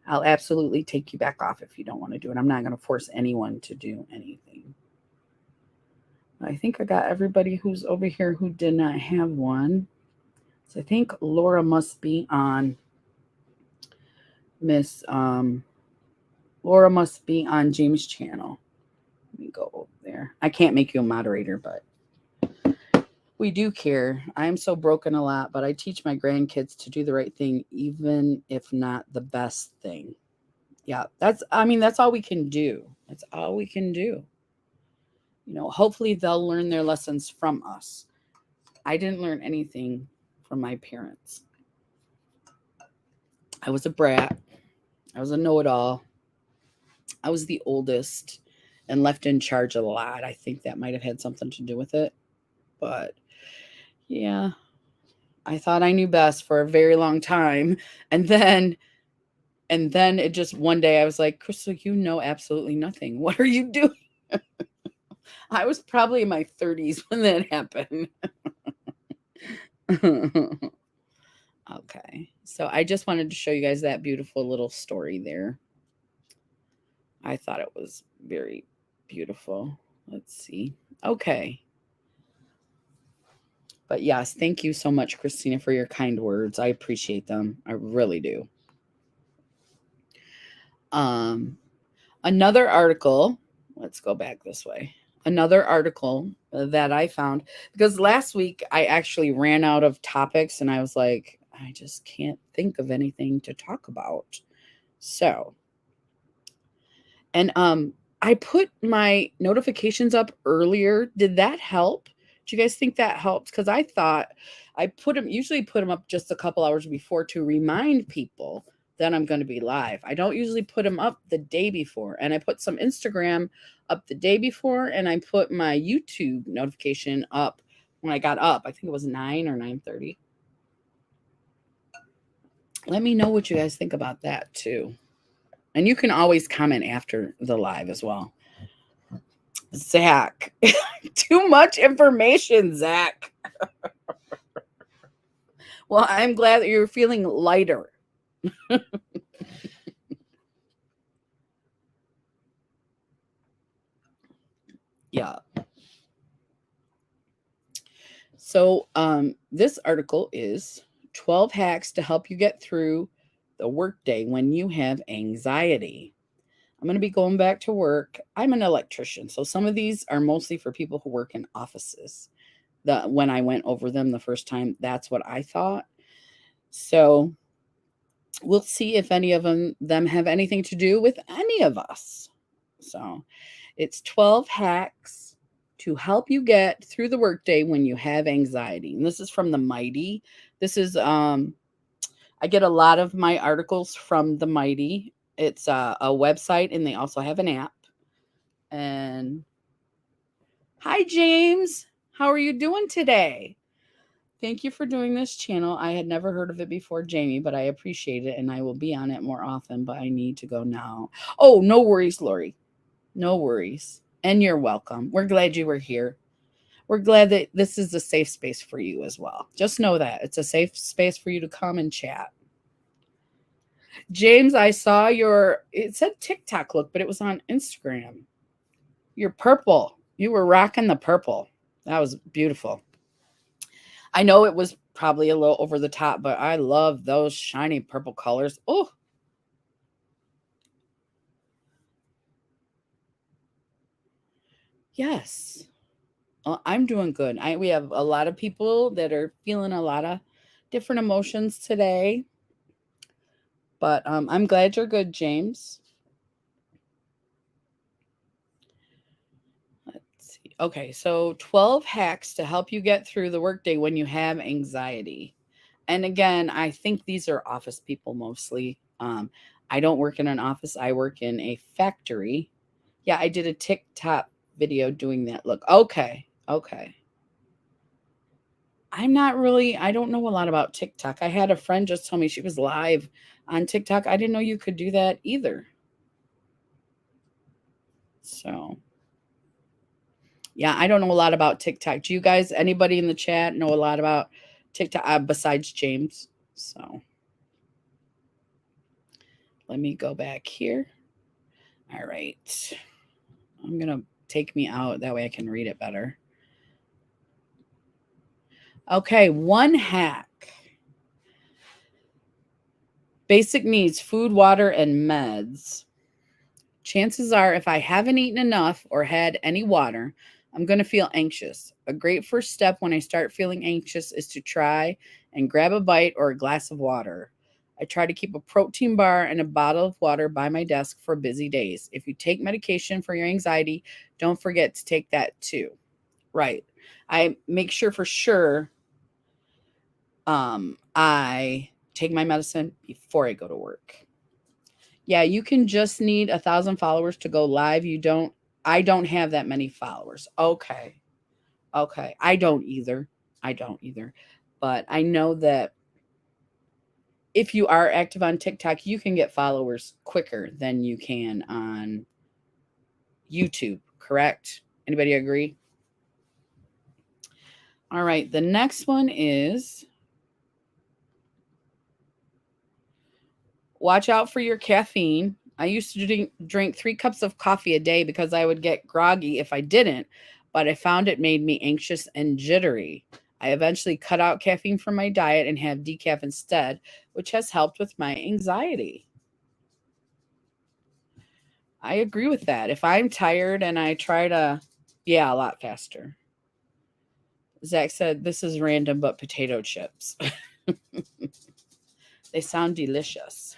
I'll absolutely take you back off if you don't want to do it. I'm not going to force anyone to do anything. I think I got everybody who's over here who did not have one. So I think Laura must be on Laura must be on James' channel. Let me go over there. I can't make you a moderator, but we do care. I'm so broken a lot, but I teach my grandkids to do the right thing, even if not the best thing. Yeah, that's all we can do. That's all we can do. Hopefully they'll learn their lessons from us. I didn't learn anything from my parents. I was a brat. I was a know-it-all. I was the oldest and left in charge a lot. I think that might have had something to do with it. But yeah, I thought I knew best for a very long time. And then it just one day I was like, Crystal, you know absolutely nothing. What are you doing? I was probably in my 30s when that happened. Okay. So I just wanted to show you guys that beautiful little story there. I thought it was very beautiful. Let's see. Okay. But yes, thank you so much, Christina, for your kind words. I appreciate them. I really do. Another article, let's go back this way. Another article that I found, because last week I actually ran out of topics and I was like, I just can't think of anything to talk about. So, and I put my notifications up earlier. Did that help? Do you guys think that helped? Because I thought I usually put them up just a couple hours before to remind people that I'm going to be live. I don't usually put them up the day before. And I put some Instagram up the day before, and I put my YouTube notification up when I got up. I think it was 9 or 9:30. Let me know what you guys think about that too. And you can always comment after the live as well. Zach, too much information, Zach. Well, I'm glad that you're feeling lighter. Yeah. So this article is 12 hacks to help you get through the workday when you have anxiety. I'm going to be going back to work. I'm an electrician, so some of these are mostly for people who work in offices. When I went over them the first time, that's what I thought. So we'll see if any of them have anything to do with any of us. So it's 12 hacks to help you get through the workday when you have anxiety. And this is from the Mighty. This is I get a lot of my articles from the Mighty. It's a website, and they also have an app. And hi, James. How are you doing today? Thank you for doing this channel. I had never heard of it before, Jamie, but I appreciate it, and I will be on it more often, but I need to go now. Oh, no worries, Lori. No worries. And you're welcome. We're glad you were here. We're glad that this is a safe space for you as well. Just know that. It's a safe space for you to come and chat. James, I saw it said TikTok look, but it was on Instagram. You're purple. You were rocking the purple. That was beautiful. I know it was probably a little over the top, but I love those shiny purple colors. Oh, yes. I'm doing good. We have a lot of people that are feeling a lot of different emotions today. But I'm glad you're good, James. Let's see. Okay, so 12 hacks to help you get through the workday when you have anxiety. And again, I think these are office people mostly. I don't work in an office. I work in a factory. Yeah, I did a TikTok video doing that. Look, okay. I don't know a lot about TikTok. I had a friend just tell me she was live on TikTok. I didn't know you could do that either. So, yeah, I don't know a lot about TikTok. Do you guys, anybody in the chat, know a lot about TikTok besides James? So, let me go back here. All right. I'm going to take me out. That way I can read it better. Okay, one hack. Basic needs, food, water, and meds. Chances are, if I haven't eaten enough or had any water, I'm going to feel anxious. A great first step when I start feeling anxious is to try and grab a bite or a glass of water. I try to keep a protein bar and a bottle of water by my desk for busy days. If you take medication for your anxiety, don't forget to take that too. Right. I make sure for sure I take my medicine before I go to work. Yeah, you can just need 1,000 followers to go live. I don't have that many followers. Okay. I don't either. But I know that if you are active on TikTok, you can get followers quicker than you can on YouTube, correct? Anybody agree? All right, the next one is watch out for your caffeine. I used to drink 3 cups of coffee a day because I would get groggy if I didn't, but I found it made me anxious and jittery. I eventually cut out caffeine from my diet and have decaf instead, which has helped with my anxiety. I agree with that. If I'm tired and I try to, yeah, a lot faster. Zach said, this is random, but potato chips. They sound delicious.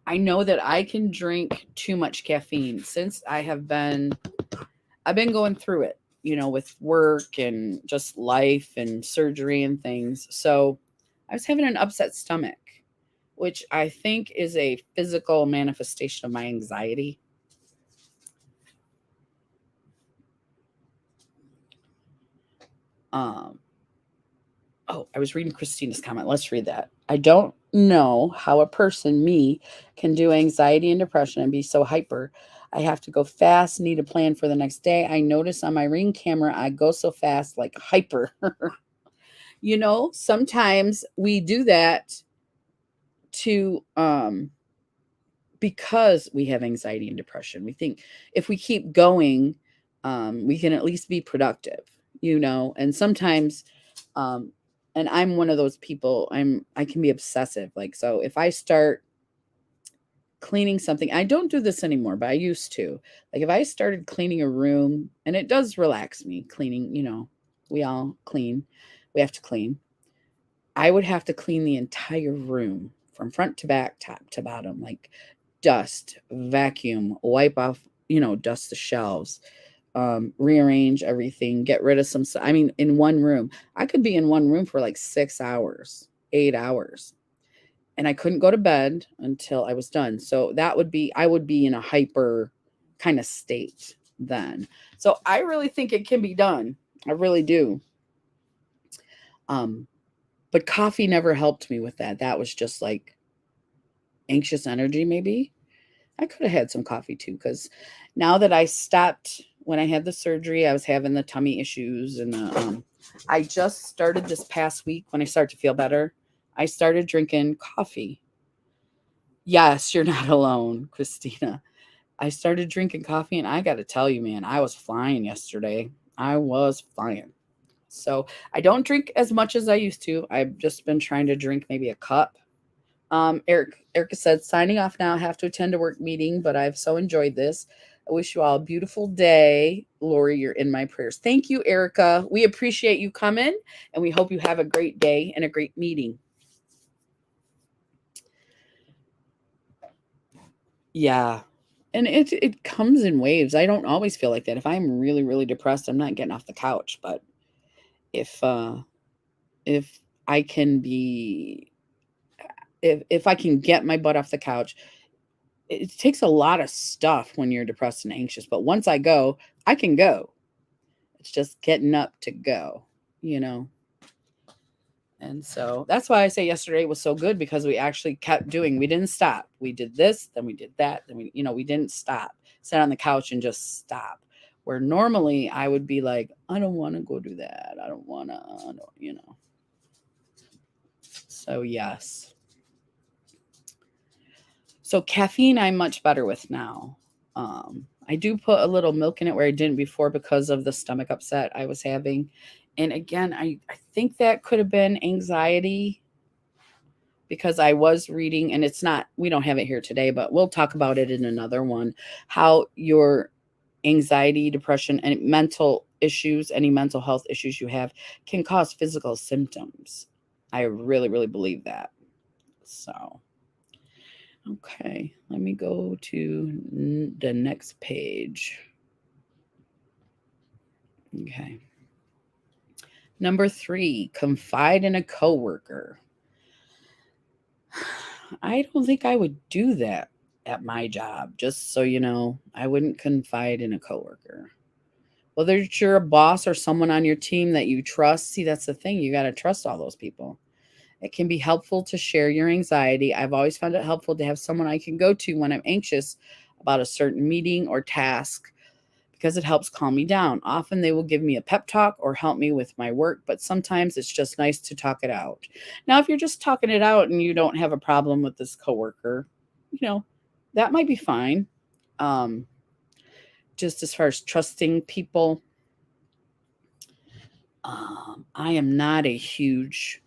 I know that I can drink too much caffeine since I've been going through it, with work and just life and surgery and things. So I was having an upset stomach, which I think is a physical manifestation of my anxiety. I was reading Christina's comment. Let's read that. I don't know how a person, me, can do anxiety and depression and be so hyper. I have to go fast, need a plan for the next day. I notice on my Ring camera, I go so fast, like hyper. Sometimes we do that to because we have anxiety and depression. We think if we keep going, we can at least be productive, and sometimes and I'm one of those people. I can be obsessive. Like, so if I start cleaning something, I don't do this anymore, but I used to. Like, if I started cleaning a room, and it does relax me, cleaning, we all clean. We have to clean. I would have to clean the entire room from front to back, top to bottom, like dust, vacuum, wipe off, dust the shelves, rearrange everything, get rid of some. I mean, in one room, I could be in one room for like 6 hours, 8 hours, and I couldn't go to bed until I was done. So I would be in a hyper kind of state then. So I really think it can be done. I really do. But coffee never helped me with that. That was just like anxious energy, maybe. I could have had some coffee too, because now that I stopped when I had the surgery, I was having the tummy issues, and I just started this past week when I started to feel better. I started drinking coffee. Yes, you're not alone, Christina. I started drinking coffee, and I got to tell you, man, I was flying yesterday. I was flying. So I don't drink as much as I used to. I've just been trying to drink maybe a cup. Erica said, signing off now. I have to attend a work meeting, but I've so enjoyed this. I wish you all a beautiful day. Lori, you're in my prayers. Thank you, Erica. We appreciate you coming, and we hope you have a great day and a great meeting. Yeah. And it comes in waves. I don't always feel like that. If I'm really, really depressed, I'm not getting off the couch. But if I can be if I can get my butt off the couch, it takes a lot of stuff when you're depressed and anxious. But once I go, I can go. It's just getting up to go, And so that's why I say yesterday was so good, because we actually kept doing. We didn't stop. We did this, then we did that, then we didn't stop. Sat on the couch and just stop. Where normally I would be like, I don't want to go do that. I don't want to, So yes. So caffeine, I'm much better with now. I do put a little milk in it where I didn't before because of the stomach upset I was having. And again, I think that could have been anxiety, because I was reading, and we don't have it here today, but we'll talk about it in another one, how your anxiety, depression, and mental issues, any mental health issues you have, can cause physical symptoms. I really, really believe that. So, okay, let me go to the next page. Okay. Number 3, confide in a coworker. I don't think I would do that at my job. Just so you know, I wouldn't confide in a coworker. Whether you're a boss or someone on your team that you trust, see, that's the thing. You got to trust all those people. It can be helpful to share your anxiety. I've always found it helpful to have someone I can go to when I'm anxious about a certain meeting or task, because it helps calm me down. Often they will give me a pep talk or help me with my work, but sometimes it's just nice to talk it out. Now, if you're just talking it out and you don't have a problem with this coworker, that might be fine. Just as far as trusting people, I am not a huge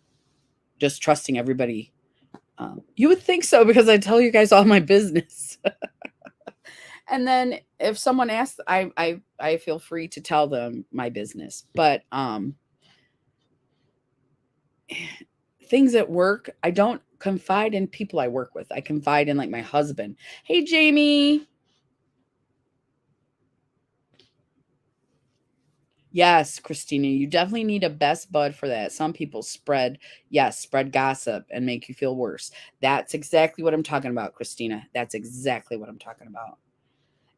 just trusting everybody. You would think so because I tell you guys all my business. And then if someone asks, I feel free to tell them my business. But things at work, I don't confide in people I work with. I confide in like my husband. Hey, Jamie. Yes, Christina, you definitely need a best bud for that. Some people spread gossip and make you feel worse. That's exactly what I'm talking about, Christina. That's exactly what I'm talking about.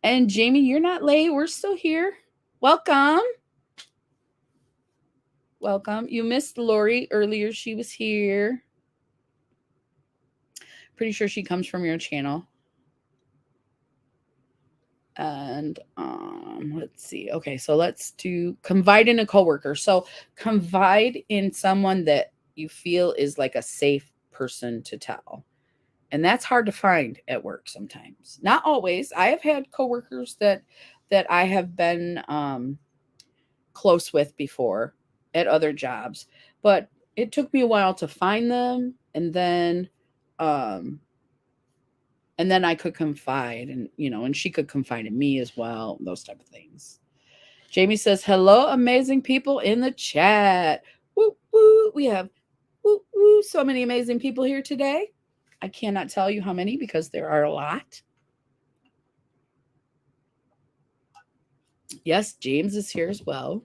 And Jamie, you're not late. We're still here. Welcome. Welcome. You missed Lori earlier. She was here. Pretty sure she comes from your channel. And let's see. Okay, so let's do confide in a coworker. So confide in someone that you feel is like a safe person to tell. And that's hard to find at work sometimes. Not always. I have had coworkers that I have been close with before at other jobs, but it took me a while to find them, and then I could confide, and and she could confide in me as well, those type of things. Jamie says, hello, amazing people in the chat. Woo, woo. We have woo, woo, so many amazing people here today. I cannot tell you how many because there are a lot. Yes, James is here as well.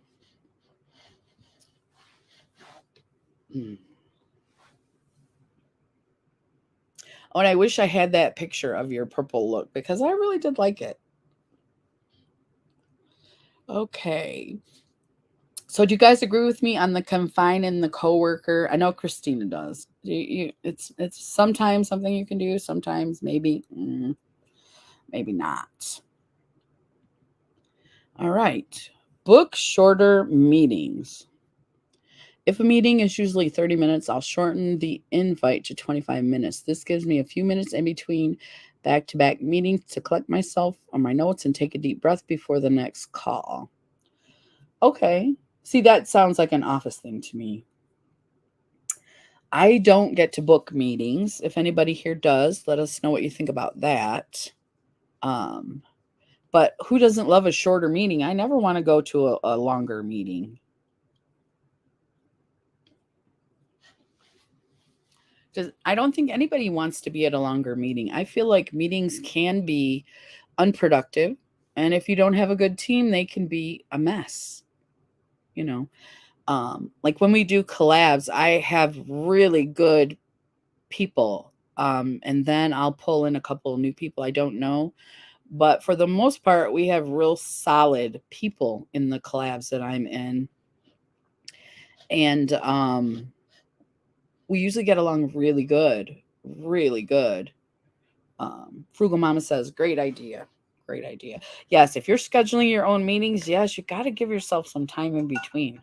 Oh, and I wish I had that picture of your purple look because I really did like it. Okay. So do you guys agree with me on the confine in the coworker? I know Christina does. It's sometimes something you can do, sometimes maybe not. All right. Book shorter meetings. If a meeting is usually 30 minutes, I'll shorten the invite to 25 minutes. This gives me a few minutes in between back-to-back meetings to collect myself on my notes and take a deep breath before the next call. Okay. See, that sounds like an office thing to me. I don't get to book meetings. If anybody here does, let us know what you think about that. But who doesn't love a shorter meeting? I never want to go to a longer meeting. I don't think anybody wants to be at a longer meeting. I feel like meetings can be unproductive. And if you don't have a good team, they can be a mess. Like when we do collabs, I have really good people. And then I'll pull in a couple of new people I don't know. But for the most part, we have real solid people in the collabs that I'm in. And we usually get along really good, really good. Frugal Mama says, great idea. Great idea. Yes, if you're scheduling your own meetings, yes, you got to give yourself some time in between.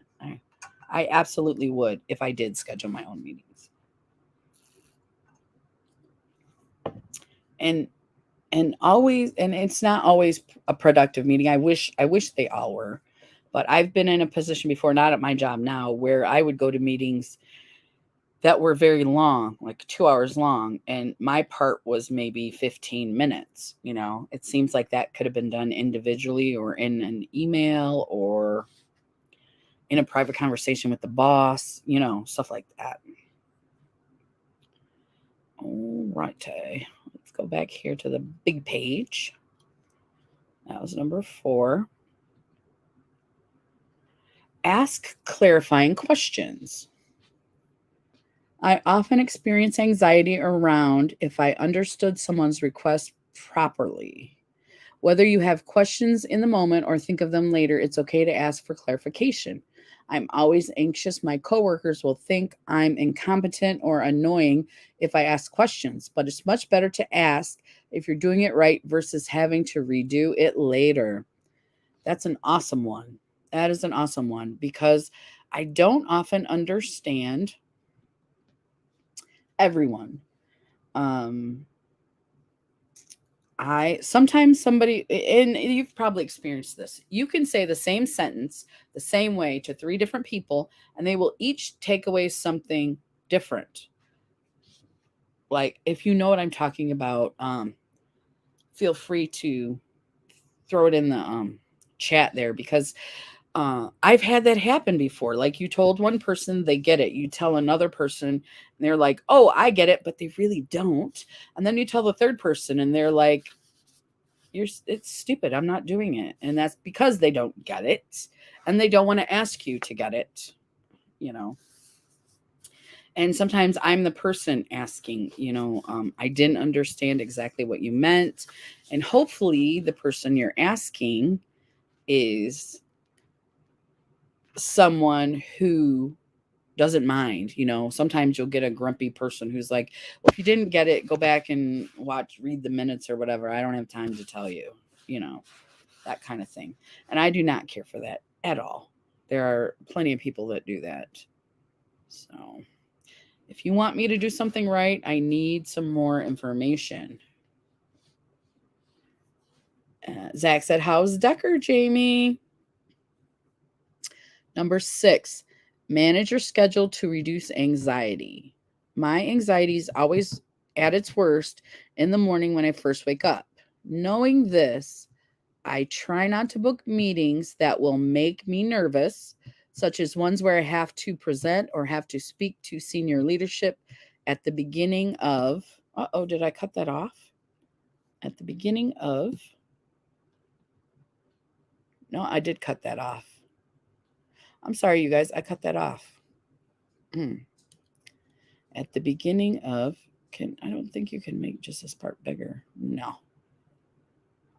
I absolutely would if I did schedule my own meetings. And it's not always a productive meeting. I wish they all were. But I've been in a position before, not at my job now, where I would go to meetings that were very long, like 2 hours long, and my part was maybe 15 minutes. It seems like that could have been done individually or in an email or in a private conversation with the boss, stuff like that. All right. Let's go back here to the big page. That was number 4. Ask clarifying questions. I often experience anxiety around if I understood someone's request properly. Whether you have questions in the moment or think of them later, it's okay to ask for clarification. I'm always anxious my coworkers will think I'm incompetent or annoying if I ask questions, but it's much better to ask if you're doing it right versus having to redo it later. That's an awesome one. That is an awesome one because I don't often understand everyone. Sometimes somebody, and you've probably experienced this, you can say the same sentence the same way to 3 different people, and they will each take away something different. Like, if you know what I'm talking about, feel free to throw it in the chat there, because I've had that happen before. Like, you told one person, they get it. You tell another person, and they're like, "Oh, I get it," but they really don't. And then you tell the third person, and they're like, it's stupid. I'm not doing it. And that's because they don't get it, and they don't want to ask you to get it, you know. And sometimes I'm the person asking, I didn't understand exactly what you meant. And hopefully the person you're asking is someone who doesn't mind. Sometimes you'll get a grumpy person who's like, well, if you didn't get it, go back and read the minutes or whatever. I don't have time to tell you, that kind of thing. And I do not care for that at all. There are plenty of people that do that. So if you want me to do something right, I need some more information. Zach said, how's Decker, Jamie? Number 6, manage your schedule to reduce anxiety. My anxiety is always at its worst in the morning when I first wake up. Knowing this, I try not to book meetings that will make me nervous, such as ones where I have to present or have to speak to senior leadership at the beginning of, did I cut that off? At the beginning of, no, I did cut that off. I'm sorry, you guys, I cut that off. At the beginning of, I don't think you can make just this part bigger. No.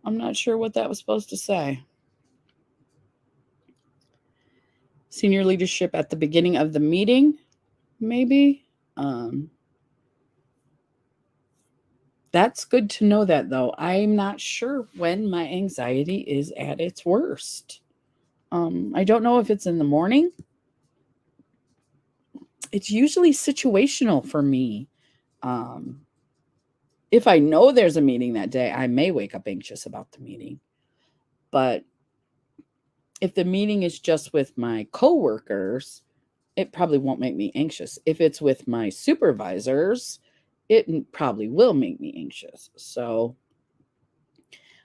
I'm not sure what that was supposed to say. Senior leadership at the beginning of the meeting, maybe. That's good to know that, though. I'm not sure when my anxiety is at its worst. I don't know if it's in the morning. It's usually situational for me. If I know there's a meeting that day, I may wake up anxious about the meeting. But if the meeting is just with my coworkers, it probably won't make me anxious. If it's with my supervisors, it probably will make me anxious. So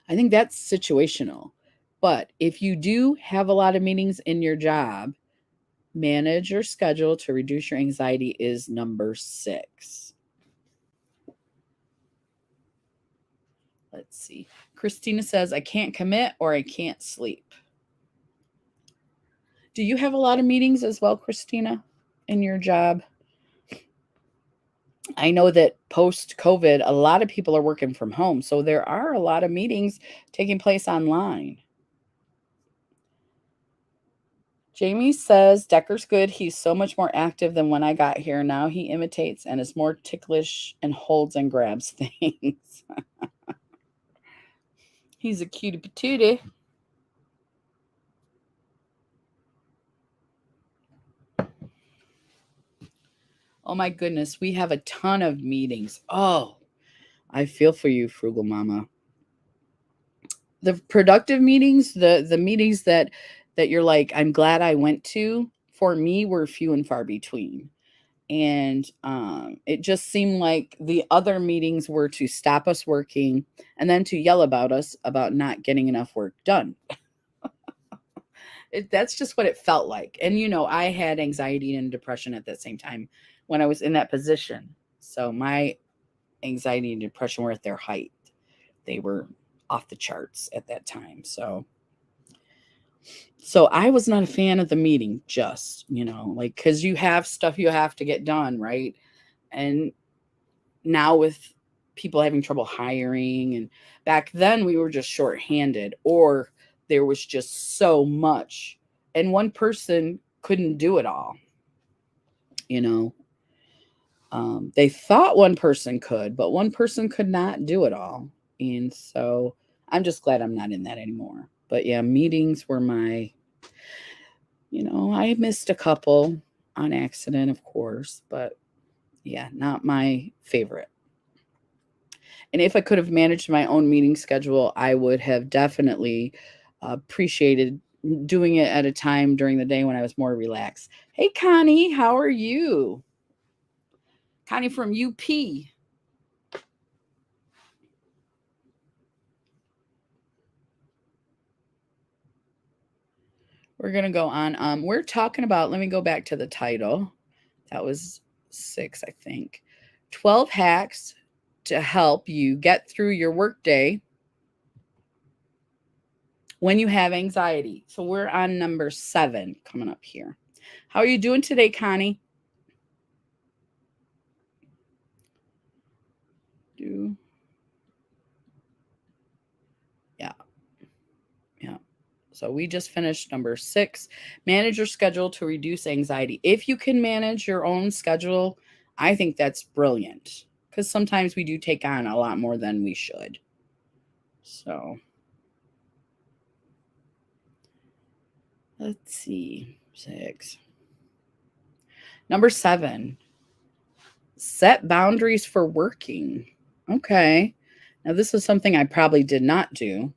I think that's situational. But if you do have a lot of meetings in your job, manage your schedule to reduce your anxiety is number 6. Let's see. Christina says, I can't commit or I can't sleep. Do you have a lot of meetings as well, Christina, in your job? I know that post-COVID, a lot of people are working from home, so there are a lot of meetings taking place online. Jamie says, Decker's good. He's so much more active than when I got here. Now he imitates and is more ticklish and holds and grabs things. He's a cutie patootie. Oh my goodness, we have a ton of meetings. Oh, I feel for you, Frugal Mama. The productive meetings, the meetings that you're like, I'm glad I went to, for me, were few and far between. And it just seemed like the other meetings were to stop us working and then to yell about us about not getting enough work done. That's just what it felt like. And, I had anxiety and depression at that same time when I was in that position. So my anxiety and depression were at their height. They were off the charts at that time. So I was not a fan of the meeting, just, because you have stuff you have to get done, right? And now with people having trouble hiring, and back then we were just shorthanded, or there was just so much, and one person couldn't do it all. They thought one person could, but one person could not do it all. And so I'm just glad I'm not in that anymore. But yeah, meetings were my, I missed a couple on accident, of course, but yeah, not my favorite. And if I could have managed my own meeting schedule, I would have definitely appreciated doing it at a time during the day when I was more relaxed. Hey, Connie, how are you? Connie from UP. We're going to go on. We're talking about, let me go back to the title. That was 6, I think. 12 hacks to help you get through your workday when you have anxiety. So we're on number 7 coming up here. How are you doing today, Connie? Yeah. Yeah. So we just finished number 6. Manage your schedule to reduce anxiety. If you can manage your own schedule, I think that's brilliant, because sometimes we do take on a lot more than we should. So let's see. 6. Number 7, set boundaries for working. Okay. Now, this is something I probably did not do.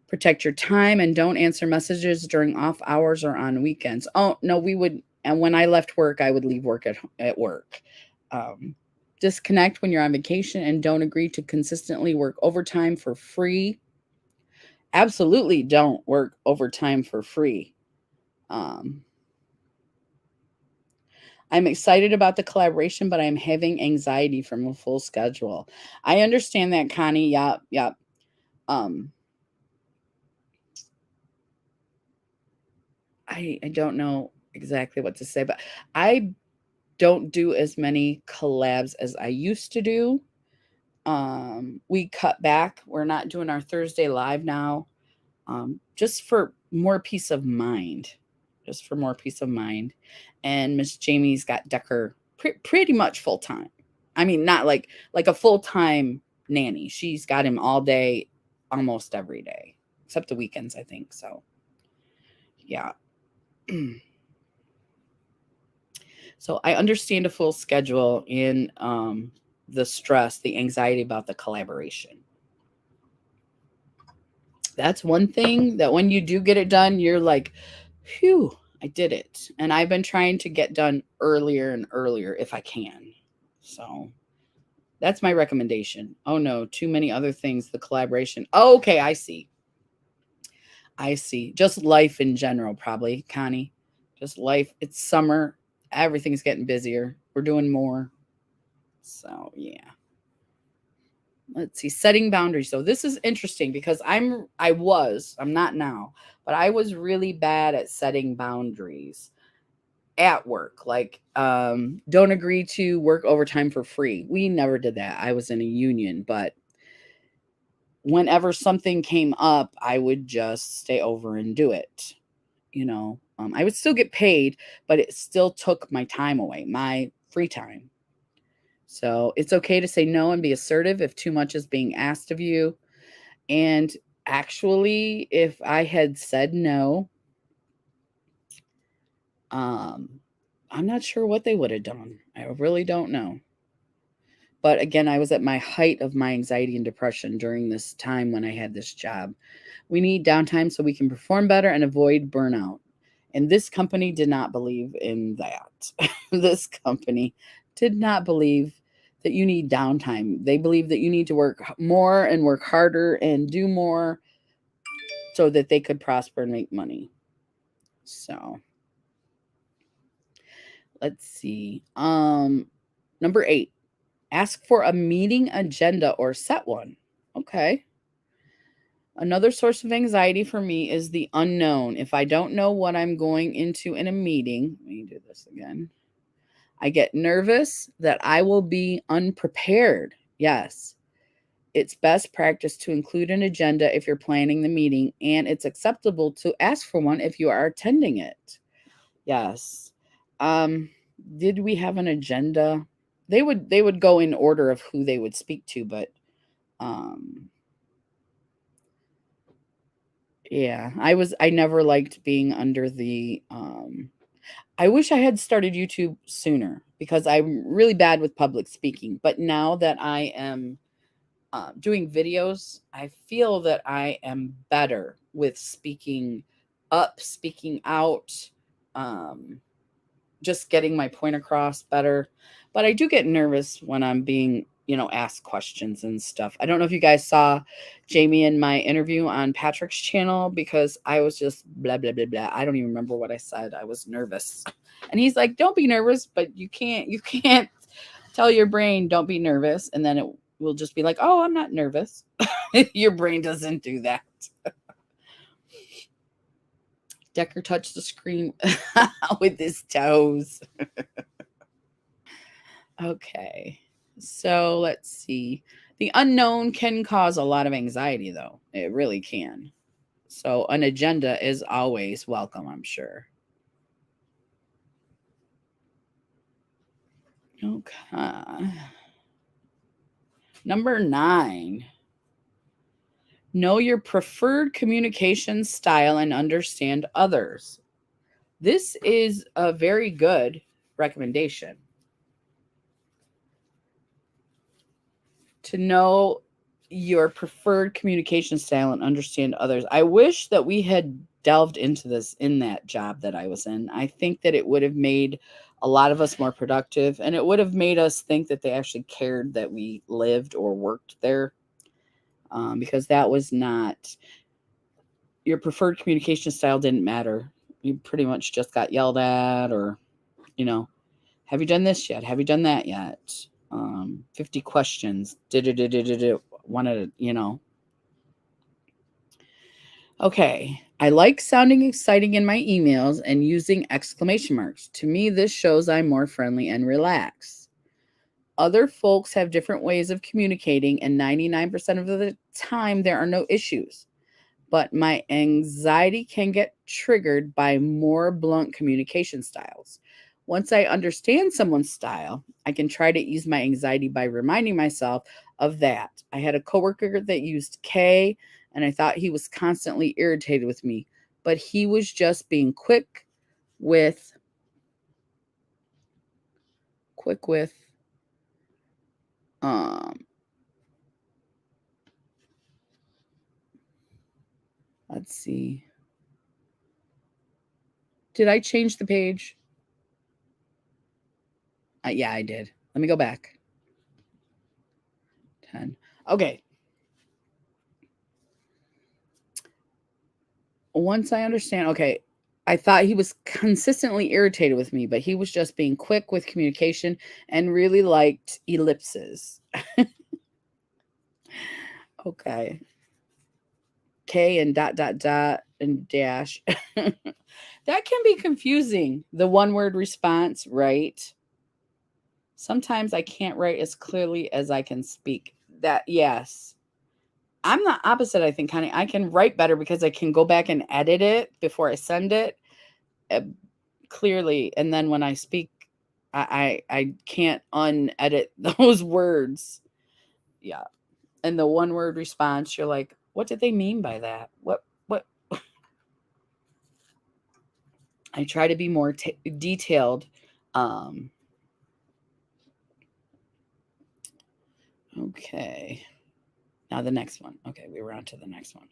Protect your time and don't answer messages during off hours or on weekends. Oh, no, we would. And when I left work, I would leave work at work. Disconnect when you're on vacation and don't agree to consistently work overtime for free. Absolutely don't work overtime for free. I'm excited about the collaboration, but I'm having anxiety from a full schedule. I understand that, Connie. Yep, yep. I don't know exactly what to say, but I don't do as many collabs as I used to do. We cut back. We're not doing our Thursday live now, just for more peace of mind. Just for more peace of mind. And Miss Jamie's got Decker pretty much full time. I mean, not like a full time nanny. She's got him all day, almost every day, except the weekends, I think. So, yeah. So I understand a full schedule in the stress, the anxiety about the collaboration. That's one thing that when you do get it done, you're like, phew, I did it. And I've been trying to get done earlier and earlier if I can. So that's my recommendation. Oh no, too many other things. The collaboration. Oh, okay, I see. I see. Just life in general, probably, Connie. Just life. It's summer. Everything's getting busier. We're doing more. So yeah. Let's see, setting boundaries. So this is interesting because I'm not now, but I was really bad at setting boundaries at work. Like, don't agree to work overtime for free. We never did that. I was in a union, but whenever something came up, I would just stay over and do it. I would still get paid, but it still took my time away, my free time. So it's okay to say no and be assertive if too much is being asked of you. And actually, if I had said no, I'm not sure what they would have done. I really don't know. But again, I was at my height of my anxiety and depression during this time when I had this job. We need downtime so we can perform better and avoid burnout. And this company did not believe in that. This company did not believe that you need downtime. They believe that you need to work more and work harder and do more so that they could prosper and make money. So let's see. Number 8, ask for a meeting agenda or set one. Okay. Another source of anxiety for me is the unknown. If I don't know what I'm going into in a meeting, let me do this again. I get nervous that I will be unprepared. Yes. It's best practice to include an agenda if you're planning the meeting, and it's acceptable to ask for one if you are attending it. Yes. Did we have an agenda? They would go in order of who they would speak to, but yeah, I never liked being under the I wish I had started YouTube sooner. because I'm really bad with public speaking. But now that I am doing videos, I feel that I am better with speaking up, speaking out, just getting my point across better. But I do get nervous when I'm being, asked questions and stuff. I don't know if you guys saw Jamie and my interview on Patrick's channel, because I was just blah, blah, blah, blah. I don't even remember what I said. I was nervous. And he's like, don't be nervous, but you can't tell your brain, don't be nervous. And then it will just be like, oh, I'm not nervous. Your brain doesn't do that. Decker touched the screen with his toes. Okay. So let's see. The unknown can cause a lot of anxiety, though. It really can. So an agenda is always welcome, I'm sure. Okay. Number 9. Know your preferred communication style and understand others. This is a very good recommendation. To know your preferred communication style and understand others. I wish that we had delved into this in that job that I was in. I think that it would have made a lot of us more productive, and it would have made us think that they actually cared that we lived or worked there, because that was not your preferred communication style. Didn't matter. You pretty much just got yelled at, or, have you done this yet? Have you done that yet? 50 questions. Wanted to, Okay. I like sounding exciting in my emails and using exclamation marks. To me, this shows I'm more friendly and relaxed. Other folks have different ways of communicating, and 99% of the time, there are no issues. But my anxiety can get triggered by more blunt communication styles. Once I understand someone's style, I can try to ease my anxiety by reminding myself of that. I had a coworker that used K, and I thought he was constantly irritated with me, but he was just being quick with let's see. Did I change the page? Yeah, I did. Let me go back. 10. Okay. Once I understand, okay, I thought he was consistently irritated with me, but he was just being quick with communication and really liked ellipses. Okay. K and dot, dot, dot, and dash. That can be confusing. The one-word response, right? Sometimes I can't write as clearly as I can speak. That, yes. I'm the opposite, I think, honey. I can write better because I can go back and edit it before I send it clearly. And then when I speak, I can't unedit those words. Yeah. And the one word response, you're like, what did they mean by that? What? I try to be more detailed. Okay. Now the next one. Okay, we were on to the next one.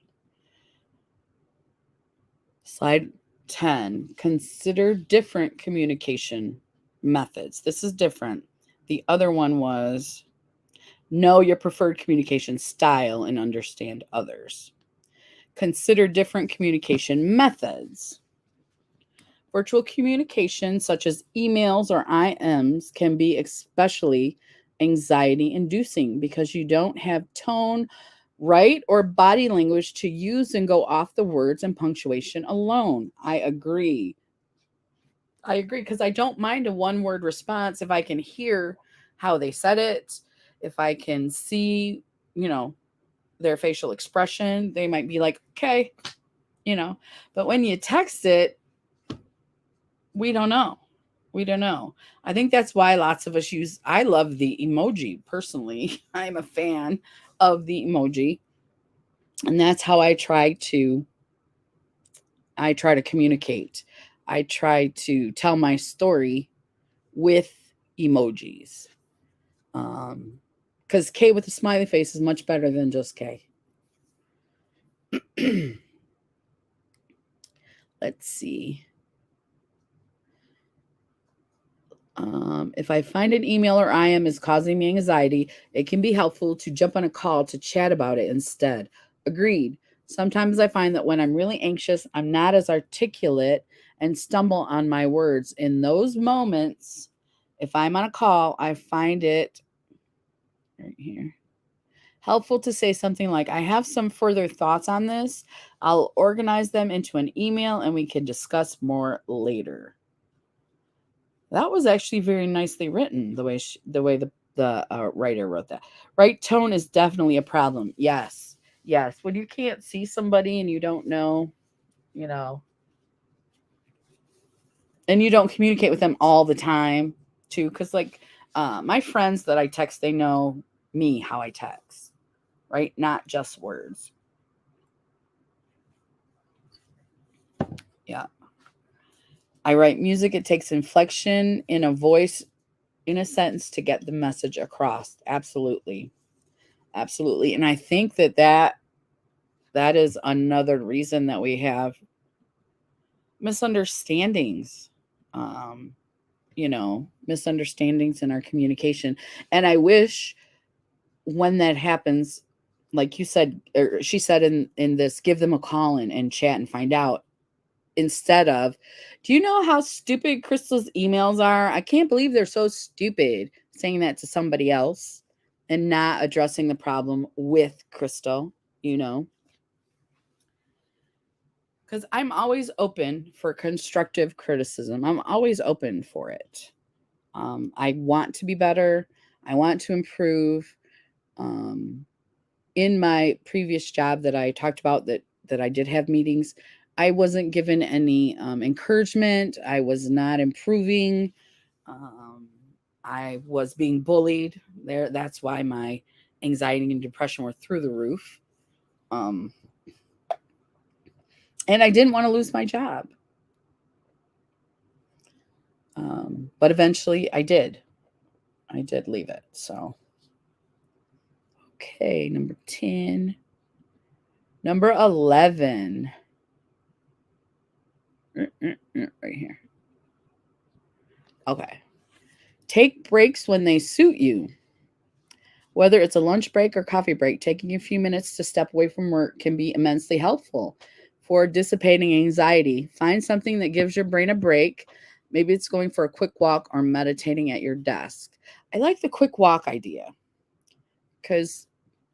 Slide 10. Consider different communication methods. This is different. The other one was know your preferred communication style and understand others. Consider different communication methods. Virtual communication, such as emails or IMs, can be especially anxiety inducing because you don't have tone, right, or body language to use and go off the words and punctuation alone. I agree because I don't mind a one word response if I can hear how they said it, if I can see, their facial expression. They might be like, okay, but when you text it, we don't know. I think that's why lots of us I love the emoji personally. I'm a fan of the emoji. And that's how I try to communicate. I try to tell my story with emojis. Because K with a smiley face is much better than just K. Let's see. If I find an email or IM is causing me anxiety, it can be helpful to jump on a call to chat about it instead. Agreed. Sometimes I find that when I'm really anxious, I'm not as articulate and stumble on my words. In those moments, if I'm on a call, I find it right here helpful to say something like, I have some further thoughts on this. I'll organize them into an email and we can discuss more later. That was actually very nicely written, the way the writer wrote that. Right tone is definitely a problem. Yes. When you can't see somebody and you don't know, and you don't communicate with them all the time too, because my friends that I text, they know me, how I text, right? Not just words. Yeah. I write music. It takes inflection in a voice, in a sentence, to get the message across. Absolutely. And I think that is another reason that we have misunderstandings, misunderstandings in our communication. And I wish when that happens, like you said, or she said in this, give them a call and chat and find out, instead of, do you know how stupid Crystal's emails are? I can't believe they're so stupid, saying that to somebody else and not addressing the problem with Crystal, because I'm always open for constructive criticism. I'm always open for it. I want to be better. I want to improve. In my previous job that I talked about, that I did have meetings, I wasn't given any encouragement. I was not improving. I was being bullied there. That's why my anxiety and depression were through the roof. And I didn't want to lose my job. But eventually I did. I did leave it. So, okay, number 10. Number 11. Right here. Okay. Take breaks when they suit you. Whether it's a lunch break or coffee break, taking a few minutes to step away from work can be immensely helpful for dissipating anxiety. Find something that gives your brain a break. Maybe it's going for a quick walk or meditating at your desk. I like the quick walk idea, because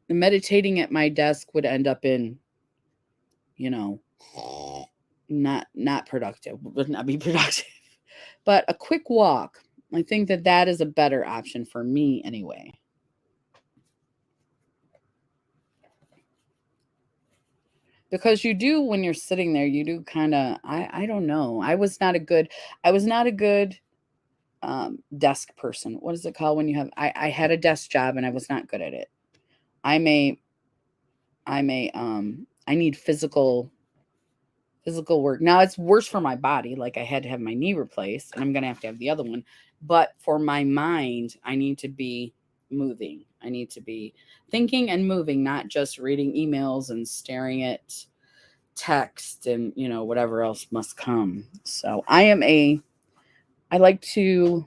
the meditating at my desk would end up in, not productive, would not be productive. But a quick walk, I think that is a better option for me anyway. Because you do, when you're sitting there, you do kind of, I don't know. I was not a good desk person. What is it called when you have, I had a desk job and I was not good at it. I need physical work. Now it's worse for my body. Like, I had to have my knee replaced and I'm going to have the other one. But for my mind, I need to be moving. I need to be thinking and moving, not just reading emails and staring at text and, whatever else must come. So I like to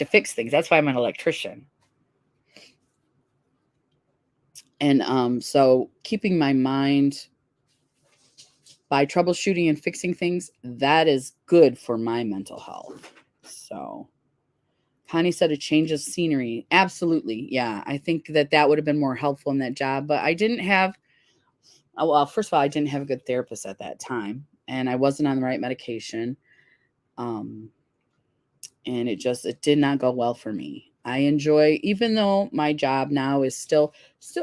fix things. That's why I'm an electrician. And so keeping my mind by troubleshooting and fixing things, that is good for my mental health. So Connie said a change of scenery. Absolutely. Yeah. I think that would have been more helpful in that job, but I didn't have, well, first of all, I didn't have a good therapist at that time and I wasn't on the right medication. And it did not go well for me. I enjoy, even though my job now is still,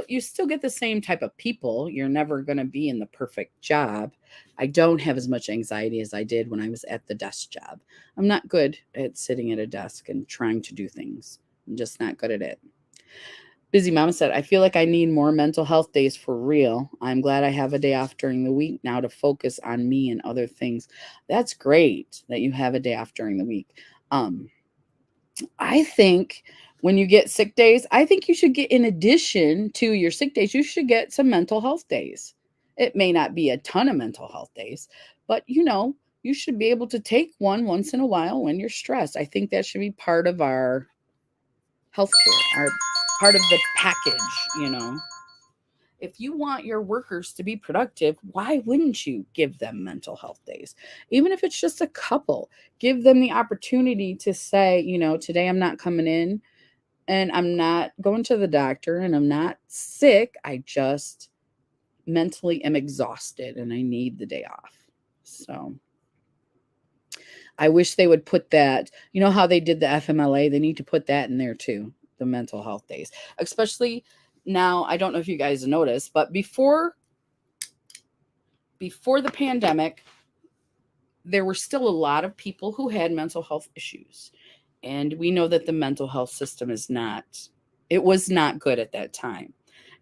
you still get the same type of people. You're never going to be in the perfect job. I don't have as much anxiety as I did when I was at the desk job. I'm not good at sitting at a desk and trying to do things. I'm just not good at it. Busy Mama said, I feel like I need more mental health days for real. I'm glad I have a day off during the week now to focus on me and other things. That's great that you have a day off during the week. I think when you get sick days, I think you should get, in addition to your sick days, you should get some mental health days. It may not be a ton of mental health days, but you should be able to take one once in a while when you're stressed. I think that should be part of our healthcare, our part of the package. If you want your workers to be productive, why wouldn't you give them mental health days? Even if it's just a couple, give them the opportunity to say, today I'm not coming in and I'm not going to the doctor and I'm not sick. I just mentally am exhausted and I need the day off. So I wish they would put that, how they did the FMLA, they need to put that in there too, the mental health days, especially now. I don't know if you guys noticed, but before the pandemic, there were still a lot of people who had mental health issues. And we know that the mental health system was not good at that time.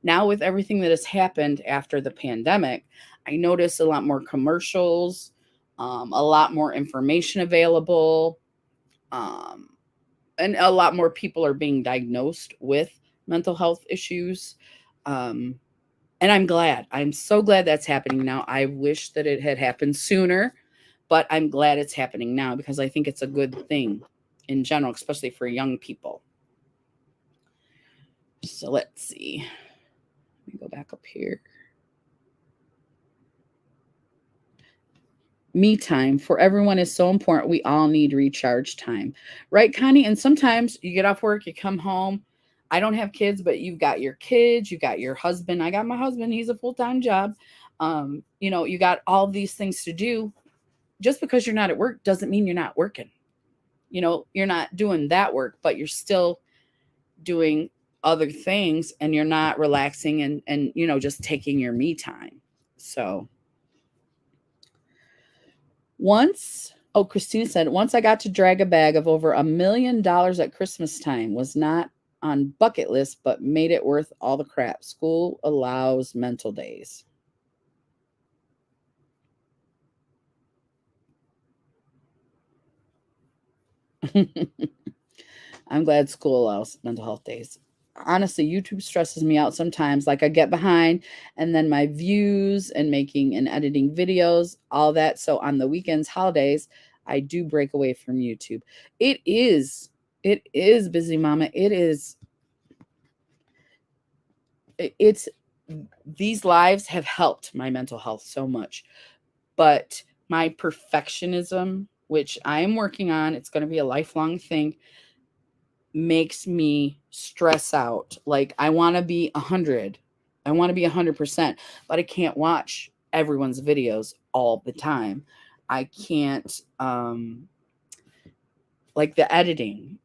Now, with everything that has happened after the pandemic, I notice a lot more commercials, a lot more information available, and a lot more people are being diagnosed with mental health issues. And I'm glad. I'm so glad that's happening now. I wish that it had happened sooner, but I'm glad it's happening now because I think it's a good thing in general, especially for young people. So let's see. Let me go back up here. Me time for everyone is so important. We all need recharge time. Right, Connie? And sometimes you get off work, you come home. I don't have kids, but you've got your kids, you got your husband. I got my husband. He's a full-time job. You got all these things to do. Just because you're not at work doesn't mean you're not working. You're not doing that work, but you're still doing other things and you're not relaxing and just taking your me time. So Christina said, once I got to drag a bag of over $1 million at Christmas time. Was not on bucket list, but made it worth all the crap. School allows mental days. I'm glad school allows mental health days. Honestly, YouTube stresses me out sometimes. Like, I get behind and then my views and making and editing videos, all that. So on the weekends, holidays, I do break away from YouTube. It is busy, mama. It's these lives have helped my mental health so much. But my perfectionism, which I am working on, it's going to be a lifelong thing, makes me stress out. Like, I want to be 100. I want to be 100%, but I can't watch everyone's videos all the time. I can't, like the editing,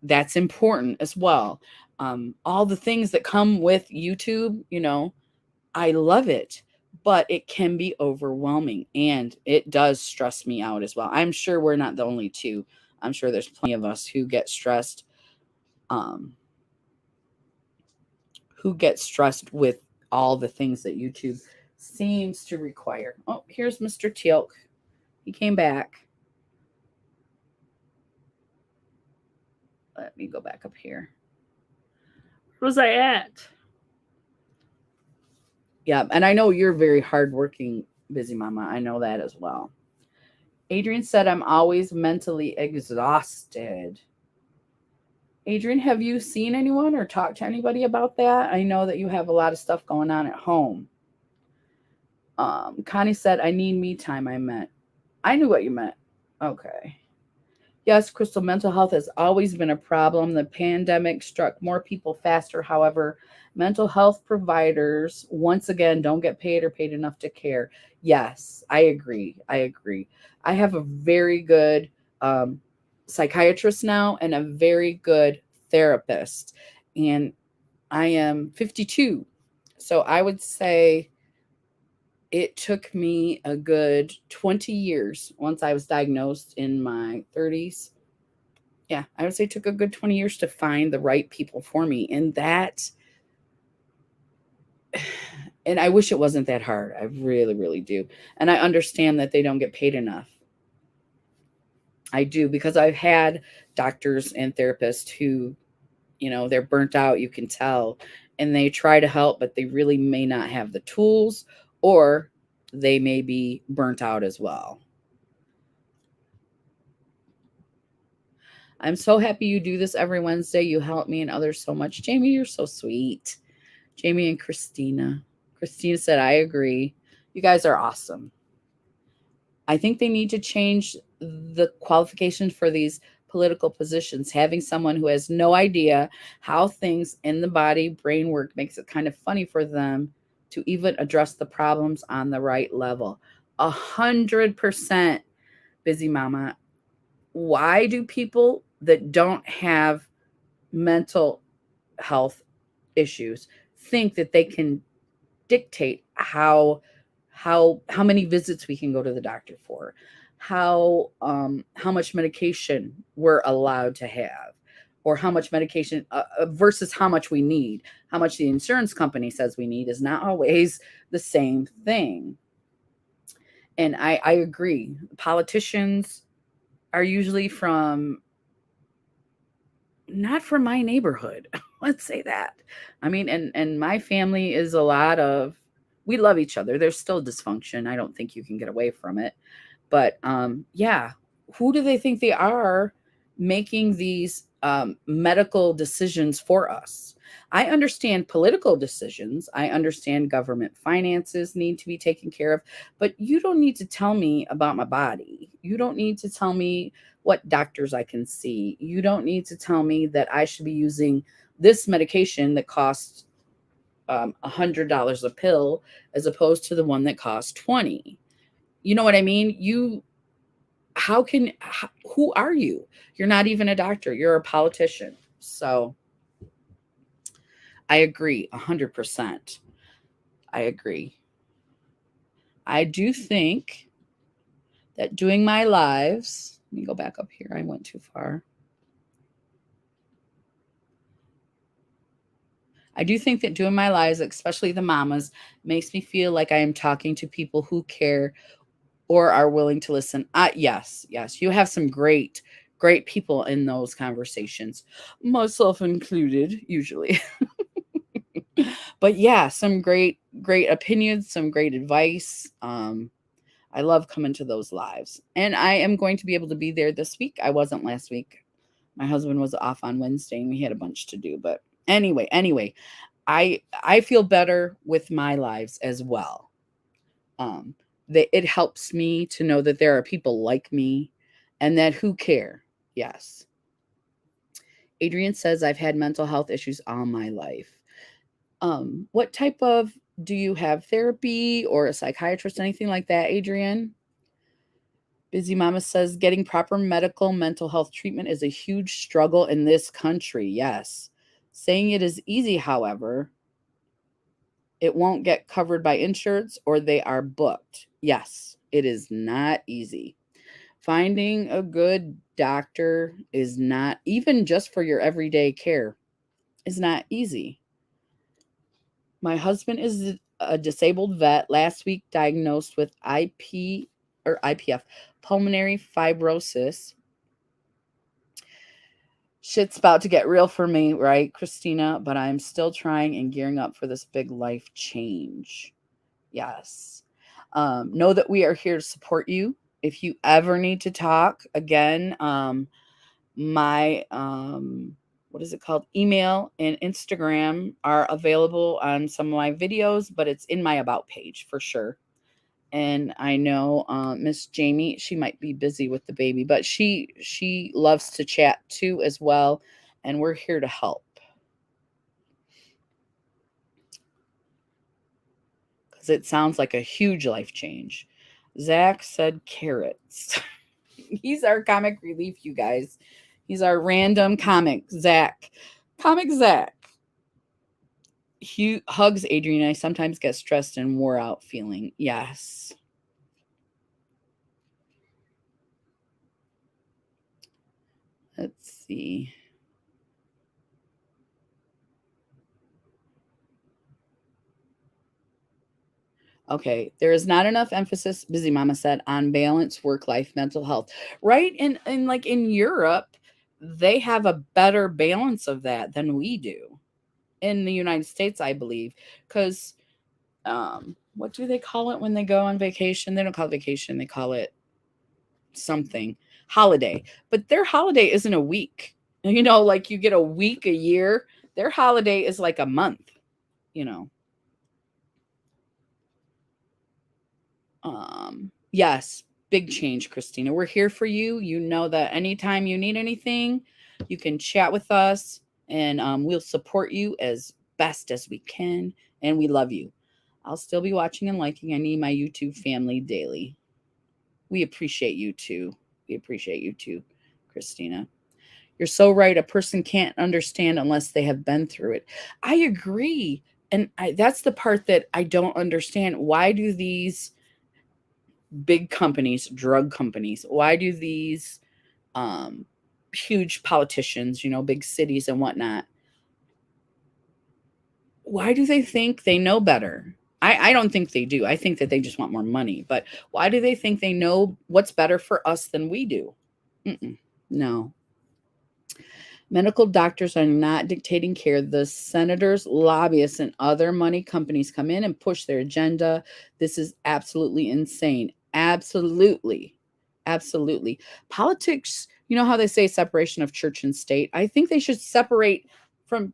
that's important as well. All the things that come with YouTube, I love it, but it can be overwhelming and it does stress me out as well. I'm sure we're not the only two. I'm sure there's plenty of us who get stressed with all the things that YouTube seems to require. Oh, here's Mr. Teal'c. He came back. Let me go back up here. Where was I at? Yeah, and I know you're very hardworking, busy mama. I know that as well. Adrian said, I'm always mentally exhausted. Adrian, have you seen anyone or talked to anybody about that? I know that you have a lot of stuff going on at home. Connie said, I need me time. I knew what you meant. Okay. Yes, Crystal, mental health has always been a problem. The pandemic struck more people faster. However, mental health providers, once again, don't get paid or paid enough to care. Yes, I agree. I have a very good psychiatrist now and a very good therapist. And I am 52. So I would say it took me a good 20 years once I was diagnosed in my 30s. Yeah, I would say it took a good 20 years to find the right people for me. And I wish it wasn't that hard. I really, really do. And I understand that they don't get paid enough. I do, because I've had doctors and therapists who, they're burnt out, you can tell, and they try to help, but they really may not have the tools, or they may be burnt out as well. I'm so happy you do this every Wednesday. You help me and others so much. Jamie, you're so sweet. Jamie and Christina. Christina said, I agree. You guys are awesome. I think they need to change the qualifications for these political positions. Having someone who has no idea how things in the body, brain work makes it kind of funny for them to even address the problems on the right level. 100% busy mama. Why do people that don't have mental health issues think that they can dictate how many visits we can go to the doctor for, how much medication we're allowed to have, or how much medication versus how much we need? How much the insurance company says we need is not always the same thing. And I agree. Politicians are usually not from my neighborhood. Let's say that. I mean, and my family is a lot of, we love each other. There's still dysfunction. I don't think you can get away from it. But yeah, who do they think they are making these medical decisions for us? I understand political decisions. I understand government finances need to be taken care of, but you don't need to tell me about my body. You don't need to tell me what doctors I can see. You don't need to tell me that I should be using this medication that costs $100 a pill as opposed to the one that costs 20. You know what I mean? Who are you? You're not even a doctor. You're a politician. So I agree 100%. I agree. I do think that doing my lives, let me go back up here. I went too far. I do think that doing my lives, especially the mamas, makes me feel like I am talking to people who care or are willing to listen. Yes, you have some great, great people in those conversations, myself included, usually. But yeah, some great, great opinions, some great advice. I love coming to those lives, and I am going to be able to be there this week. I wasn't last week. My husband was off on Wednesday, and we had a bunch to do. But anyway, I feel better with my lives as well. It helps me to know that there are people like me, and that who care. Yes. Adrian says I've had mental health issues all my life. What type of, do you have therapy or a psychiatrist, anything like that, Adrian? Busy Mama says getting proper medical mental health treatment is a huge struggle in this country. Yes. Saying it is easy, however, it won't get covered by insurance or they are booked. Yes, it is not easy. Finding a good doctor is not, even just for your everyday care, is not easy. My husband is a disabled vet, last week diagnosed with IPF, pulmonary fibrosis. Shit's about to get real for me, right, Christina? But I'm still trying and gearing up for this big life change. Yes. Know that we are here to support you. If you ever need to talk, again, my what is it called? Email and Instagram are available on some of my videos, but it's in my about page for sure. And I know Miss Jamie, she might be busy with the baby, but she loves to chat too as well, and we're here to help. Because it sounds like a huge life change. Zach said carrots. He's our comic relief, you guys. He's our random comic, Zach. Comic Zach. He hugs Adrian. I sometimes get stressed and wore out feeling. Yes. Let's see. Okay, there is not enough emphasis, Busy Mama said, on balance, work-life, mental health. Right? And like in Europe, they have a better balance of that than we do. In the United States, I believe, because what do they call it when they go on vacation? They don't call it vacation, they call it something, holiday. But their holiday isn't a week. Like you get a week a year. Their holiday is like a month, you know. Yes, big change, Christina. We're here for you. You know that anytime you need anything, you can chat with us, and we'll support you as best as we can. And we love you. I'll still be watching and liking. I need my YouTube family daily. We appreciate you too. We appreciate you too, Christina. You're so right. A person can't understand unless they have been through it. I agree. And that's the part that I don't understand. Why do these big companies, drug companies, why do these huge politicians, big cities and whatnot, why do they think they know better? I don't think they do. I think that they just want more money. But why do they think they know what's better for us than we do? No. Medical doctors are not dictating care. The senators, lobbyists, and other money companies come in and push their agenda. This is absolutely insane. Absolutely. Absolutely. Politics, you know how they say separation of church and state? I think they should separate from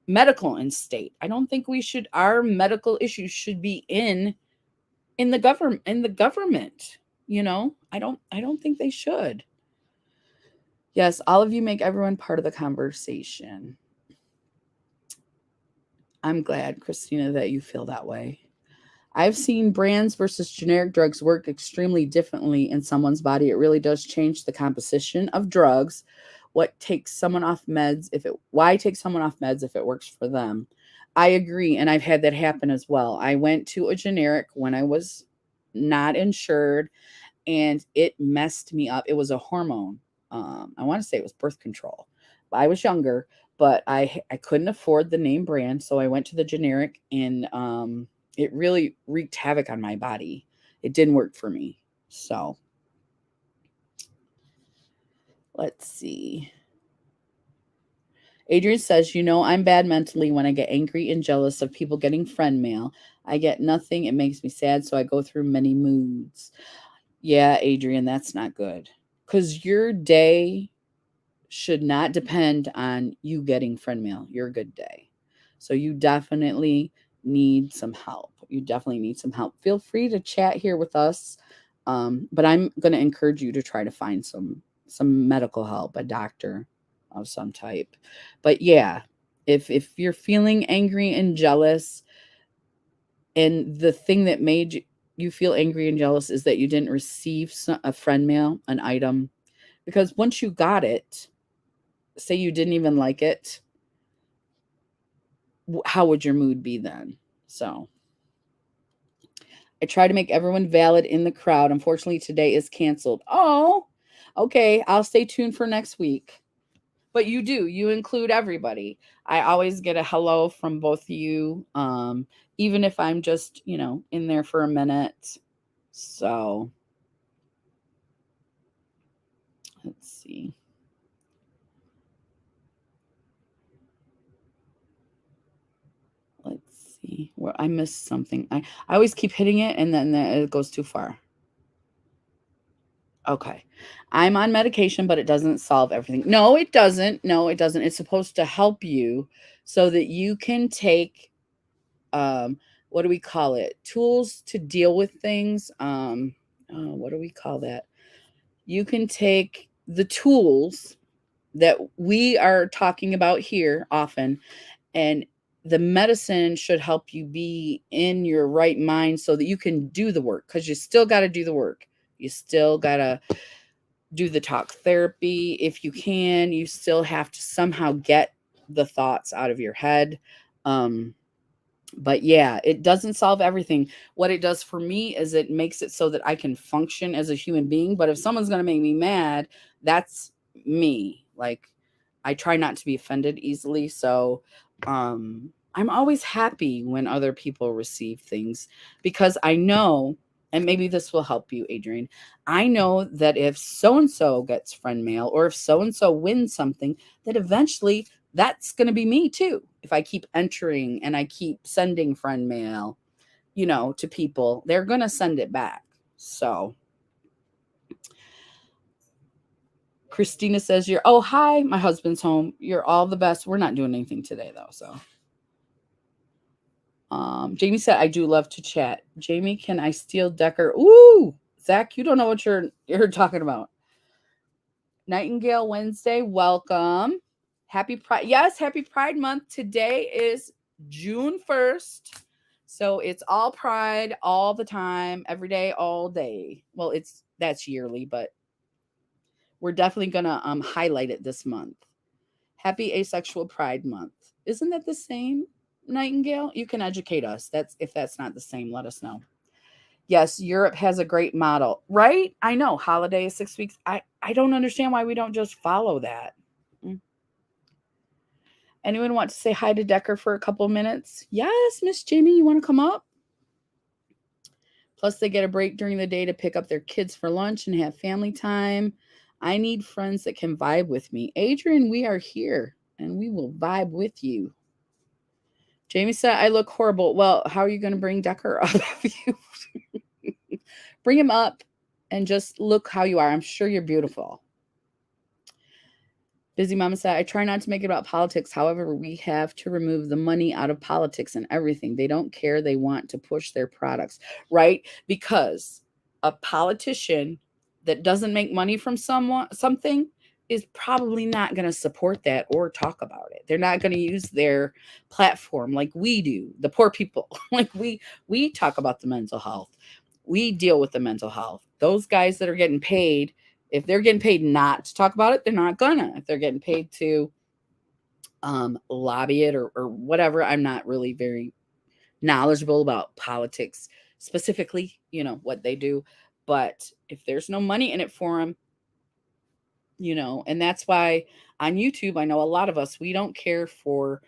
medical and state. I don't think our medical issues should be in the government. I don't think they should. Yes, all of you make everyone part of the conversation. I'm glad, Christina, that you feel that way. I've seen brands versus generic drugs work extremely differently in someone's body. It really does change the composition of drugs. Why take someone off meds if it works for them? I agree, and I've had that happen as well. I went to a generic when I was not insured, and it messed me up. It was a hormone. I want to say it was birth control. I was younger, but I couldn't afford the name brand, so I went to the generic, and it really wreaked havoc on my body. It didn't work for me. So let's see. Adrian says, I'm bad mentally when I get angry and jealous of people getting friend mail. I get nothing. It makes me sad, so I go through many moods. Yeah, Adrian, that's not good. Because your day should not depend on you getting friend mail. Your good day. So you definitely need some help. Feel free to chat here with us. But I'm going to encourage you to try to find some medical help, a doctor of some type. But yeah, if you're feeling angry and jealous, and the thing that made you feel angry and jealous is that you didn't receive a friend mail, an item, because once you got it, say you didn't even like it, how would your mood be then? So I try to make everyone valid in the crowd. Unfortunately, today is canceled. Oh, okay. I'll stay tuned for next week. But you include everybody. I always get a hello from both of you, even if I'm just, in there for a minute. So let's see. Let's see where I missed something. I always keep hitting it and then it goes too far. Okay. I'm on medication, but it doesn't solve everything. No, it doesn't. It's supposed to help you so that you can take, what do we call it? Tools to deal with things. What do we call that? You can take the tools that we are talking about here often, and the medicine should help you be in your right mind so that you can do the work, because you still got to do the work. You still got to do the talk therapy. If you can, you still have to somehow get the thoughts out of your head. But yeah, it doesn't solve everything. What it does for me is it makes it so that I can function as a human being. But if someone's going to make me mad, that's me. Like, I try not to be offended easily. So, I'm always happy when other people receive things because I know, and maybe this will help you, Adrian. I know that if so and so gets friend mail or if so and so wins something, that eventually that's going to be me too. If I keep entering and I keep sending friend mail, to people, they're going to send it back. So, Christina says, oh, hi, my husband's home. You're all the best. We're not doing anything today, though. So, Jamie said, I do love to chat. Jamie, can I steal Decker? Ooh, Zach, you don't know what you're talking about. Nightingale Wednesday, welcome. Happy Pride. Yes, happy Pride Month. Today is June 1st. So it's all Pride all the time, every day, all day. Well, that's yearly, but we're definitely gonna highlight it this month. Happy Asexual Pride Month. Isn't that the same, Nightingale? You can educate us. If that's not the same, let us know. Yes, Europe has a great model, right? I know, holiday is 6 weeks. I don't understand why we don't just follow that. Anyone want to say hi to Decker for a couple of minutes? Yes, Miss Jamie, you want to come up? Plus, they get a break during the day to pick up their kids for lunch and have family time. I need friends that can vibe with me. Adrian, we are here and we will vibe with you. Jamie said, I look horrible. Well, how are you going to bring Decker up? Bring him up and just look how you are. I'm sure you're beautiful. Busy Mama said, I try not to make it about politics. However, we have to remove the money out of politics and everything. They don't care. They want to push their products, right? Because a politician that doesn't make money from something is probably not going to support that or talk about it. They're not going to use their platform like we do, the poor people. Like we talk about the mental health. We deal with the mental health. Those guys that are getting paid, if they're getting paid not to talk about it, they're not gonna. If they're getting paid to lobby it or whatever, I'm not really very knowledgeable about politics specifically, what they do. But if there's no money in it for them, and that's why on YouTube, I know a lot of us, we don't care for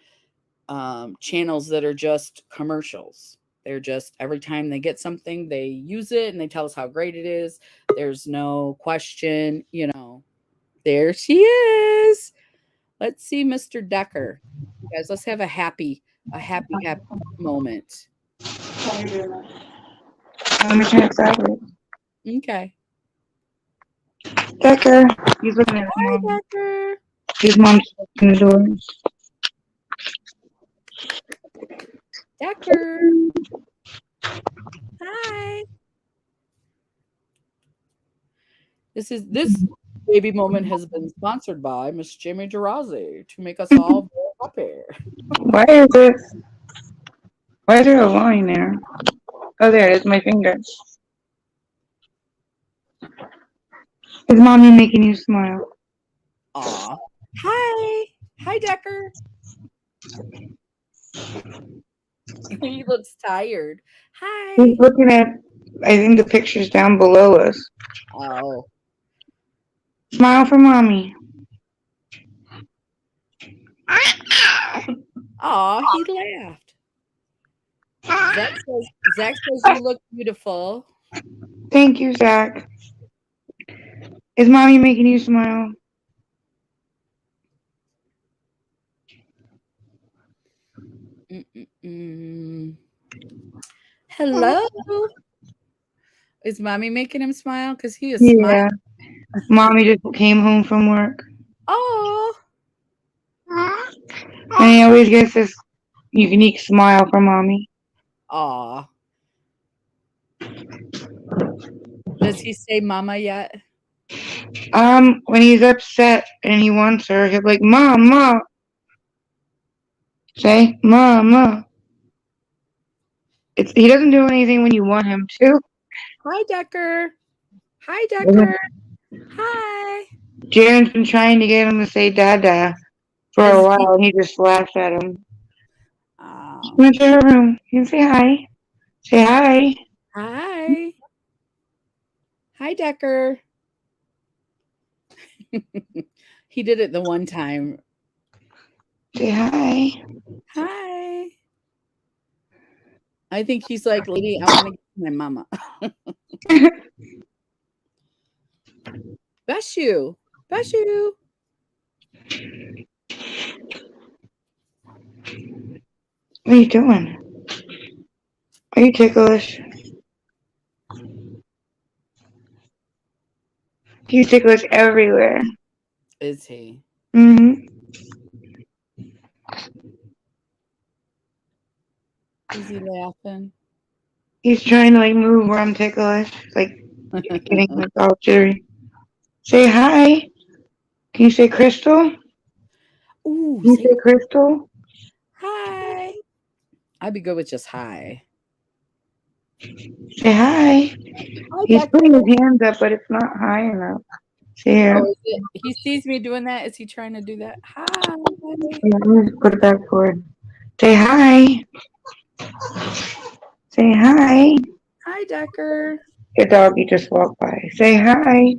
channels that are just commercials. They're just every time they get something, they use it and they tell us how great it is. There's no question, There she is. Let's see Mr. Decker. Guys, let's have a happy moment. Let me turn it sideways. Okay. Decker, he's looking at his Hi, mom. Decker. His mom's opening the doors. Decker. Hi. This baby moment has been sponsored by Miss Jamie Gerazi to make us all very happy. Why is this? Why is there a line there? Oh, there it is, my finger. Is mommy making you smile? Aw. Hi. Hi, Decker. He looks tired. Hi. He's looking at, I think, the pictures down below us. Oh. Smile for mommy. Aw, he laughed. Zach says you look beautiful. Thank you, Zach. Is mommy making you smile? Hello. Is mommy making him smile? Because he is Yeah. smiling. Mommy just came home from work. Oh. And he always gets this unique smile from mommy. Aw. Does he say mama yet? When he's upset and he wants her, he'll be like, Mom, Mom. Say, Mama. He doesn't do anything when you want him to. Hi, Decker. Hi, Decker. Hi. Jaren's been trying to get him to say Dada for a while, and he just laughs at him. Oh. Come into her room. You can say hi. Say hi. Hi. Hi, Decker. He did it the one time. Say hi. Hi. I think he's like, lady, I want to get to my mama. Bless you. Bless you. What are you doing? Are you ticklish? You ticklish everywhere. Is he? Mm-hmm. Is he laughing? He's trying to like move where I'm ticklish, like getting like all jittery. Say hi. Can you say Crystal? Can Ooh, you say say Crystal? hi. I'd be good with just hi. Say hi. Hi, He's Decker. putting his hands up, but it's not high enough. Say here. Oh, is it? He sees me doing that. Is he trying to do that? Hi. Yeah, let me just put it back forward. Say hi. Say hi. Hi, Decker. Your doggy just walked by. Say hi.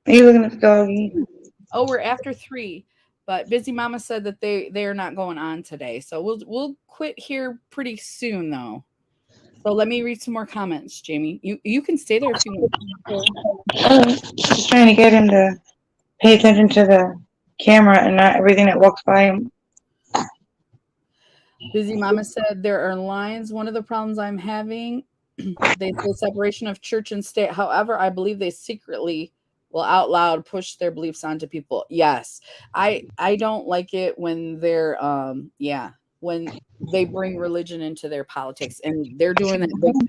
Are you looking at the doggy? Oh, we're after 3, but Busy Mama said that they are not going on today, so we'll quit here pretty soon though. So let me read some more comments, Jamie. You can stay there if you want. Oh, just trying to get him to pay attention to the camera and not everything that walks by him. Busy Mama said there are lines. One of the problems I'm having, they say separation of church and state. However, I believe they secretly will out loud push their beliefs onto people. Yes. I don't like it when they're when they bring religion into their politics, and they're doing that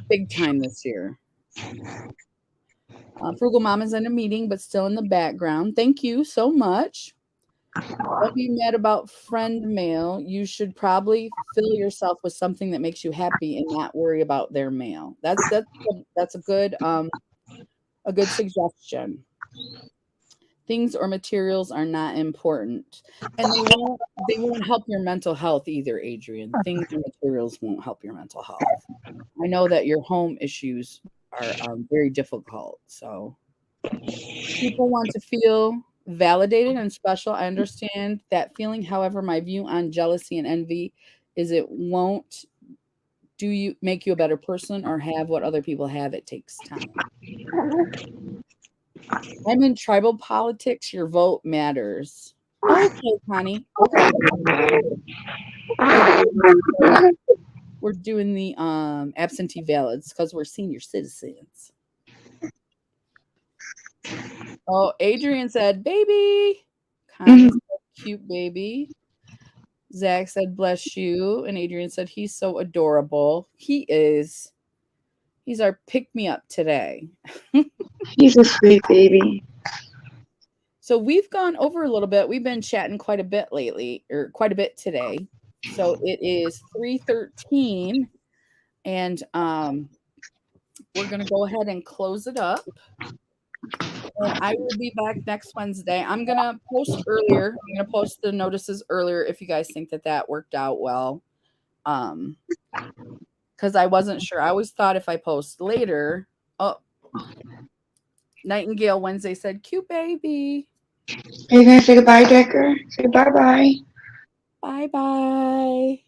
big time this year. Frugal Mom is in a meeting, but still in the background. Thank you so much. Don't be mad about friend mail. You should probably fill yourself with something that makes you happy and not worry about their mail. That's a good suggestion. Things or materials are not important, and they won't help your mental health either, Adrian. Things and materials won't help your mental health. I know that your home issues are very difficult, so people want to feel validated and special. I understand that feeling. However, my view on jealousy and envy is it won't do you make you a better person or have what other people have. It takes time. I'm in tribal politics. Your vote matters. Okay, Connie. Okay. We're doing, we're doing the absentee ballots because we're senior citizens. Oh, Adrian said, baby. Connie said, cute baby. Zach said, bless you. And Adrian said, he's so adorable. He is. He's our pick me up today. He's a sweet baby. So we've gone over a little bit. We've been chatting quite a bit lately, or quite a bit today. So it is 3:13, and we're gonna go ahead and close it up. And I will be back next Wednesday. I'm gonna post earlier. I'm gonna post the notices earlier if you guys think that that worked out well. Um, because I wasn't sure. I always thought if I post later. Oh, Nightingale Wednesday said, "Cute baby." Are you gonna say goodbye, Decker? Say bye bye. Bye bye.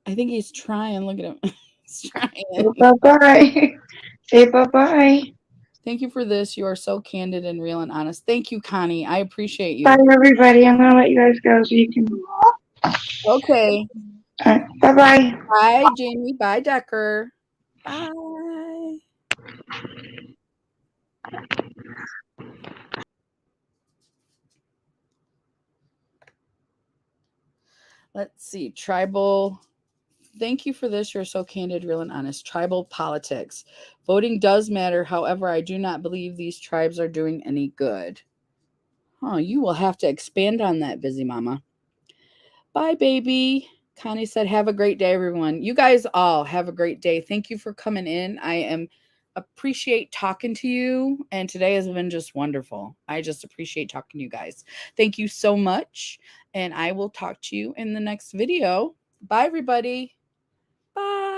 I think he's trying. Look at him. He's Say trying. bye bye. Say bye bye. Thank you for this. You are so candid and real and honest. Thank you, Connie. I appreciate Bye, you. everybody. I'm gonna let you guys go so you can. Okay. Bye bye. Bye, Jamie. Bye, Decker. Bye. Let's see. Tribal. Thank you for this. You're so candid, real, and honest. Tribal politics. Voting does matter. However, I do not believe these tribes are doing any good. Oh, you will have to expand on that, Busy Mama. Bye, baby. Connie said, have a great day, everyone. You guys all have a great day. Thank you for coming in. I am appreciate talking to you. And today has been just wonderful. I just appreciate talking to you guys. Thank you so much. And I will talk to you in the next video. Bye, everybody. Bye.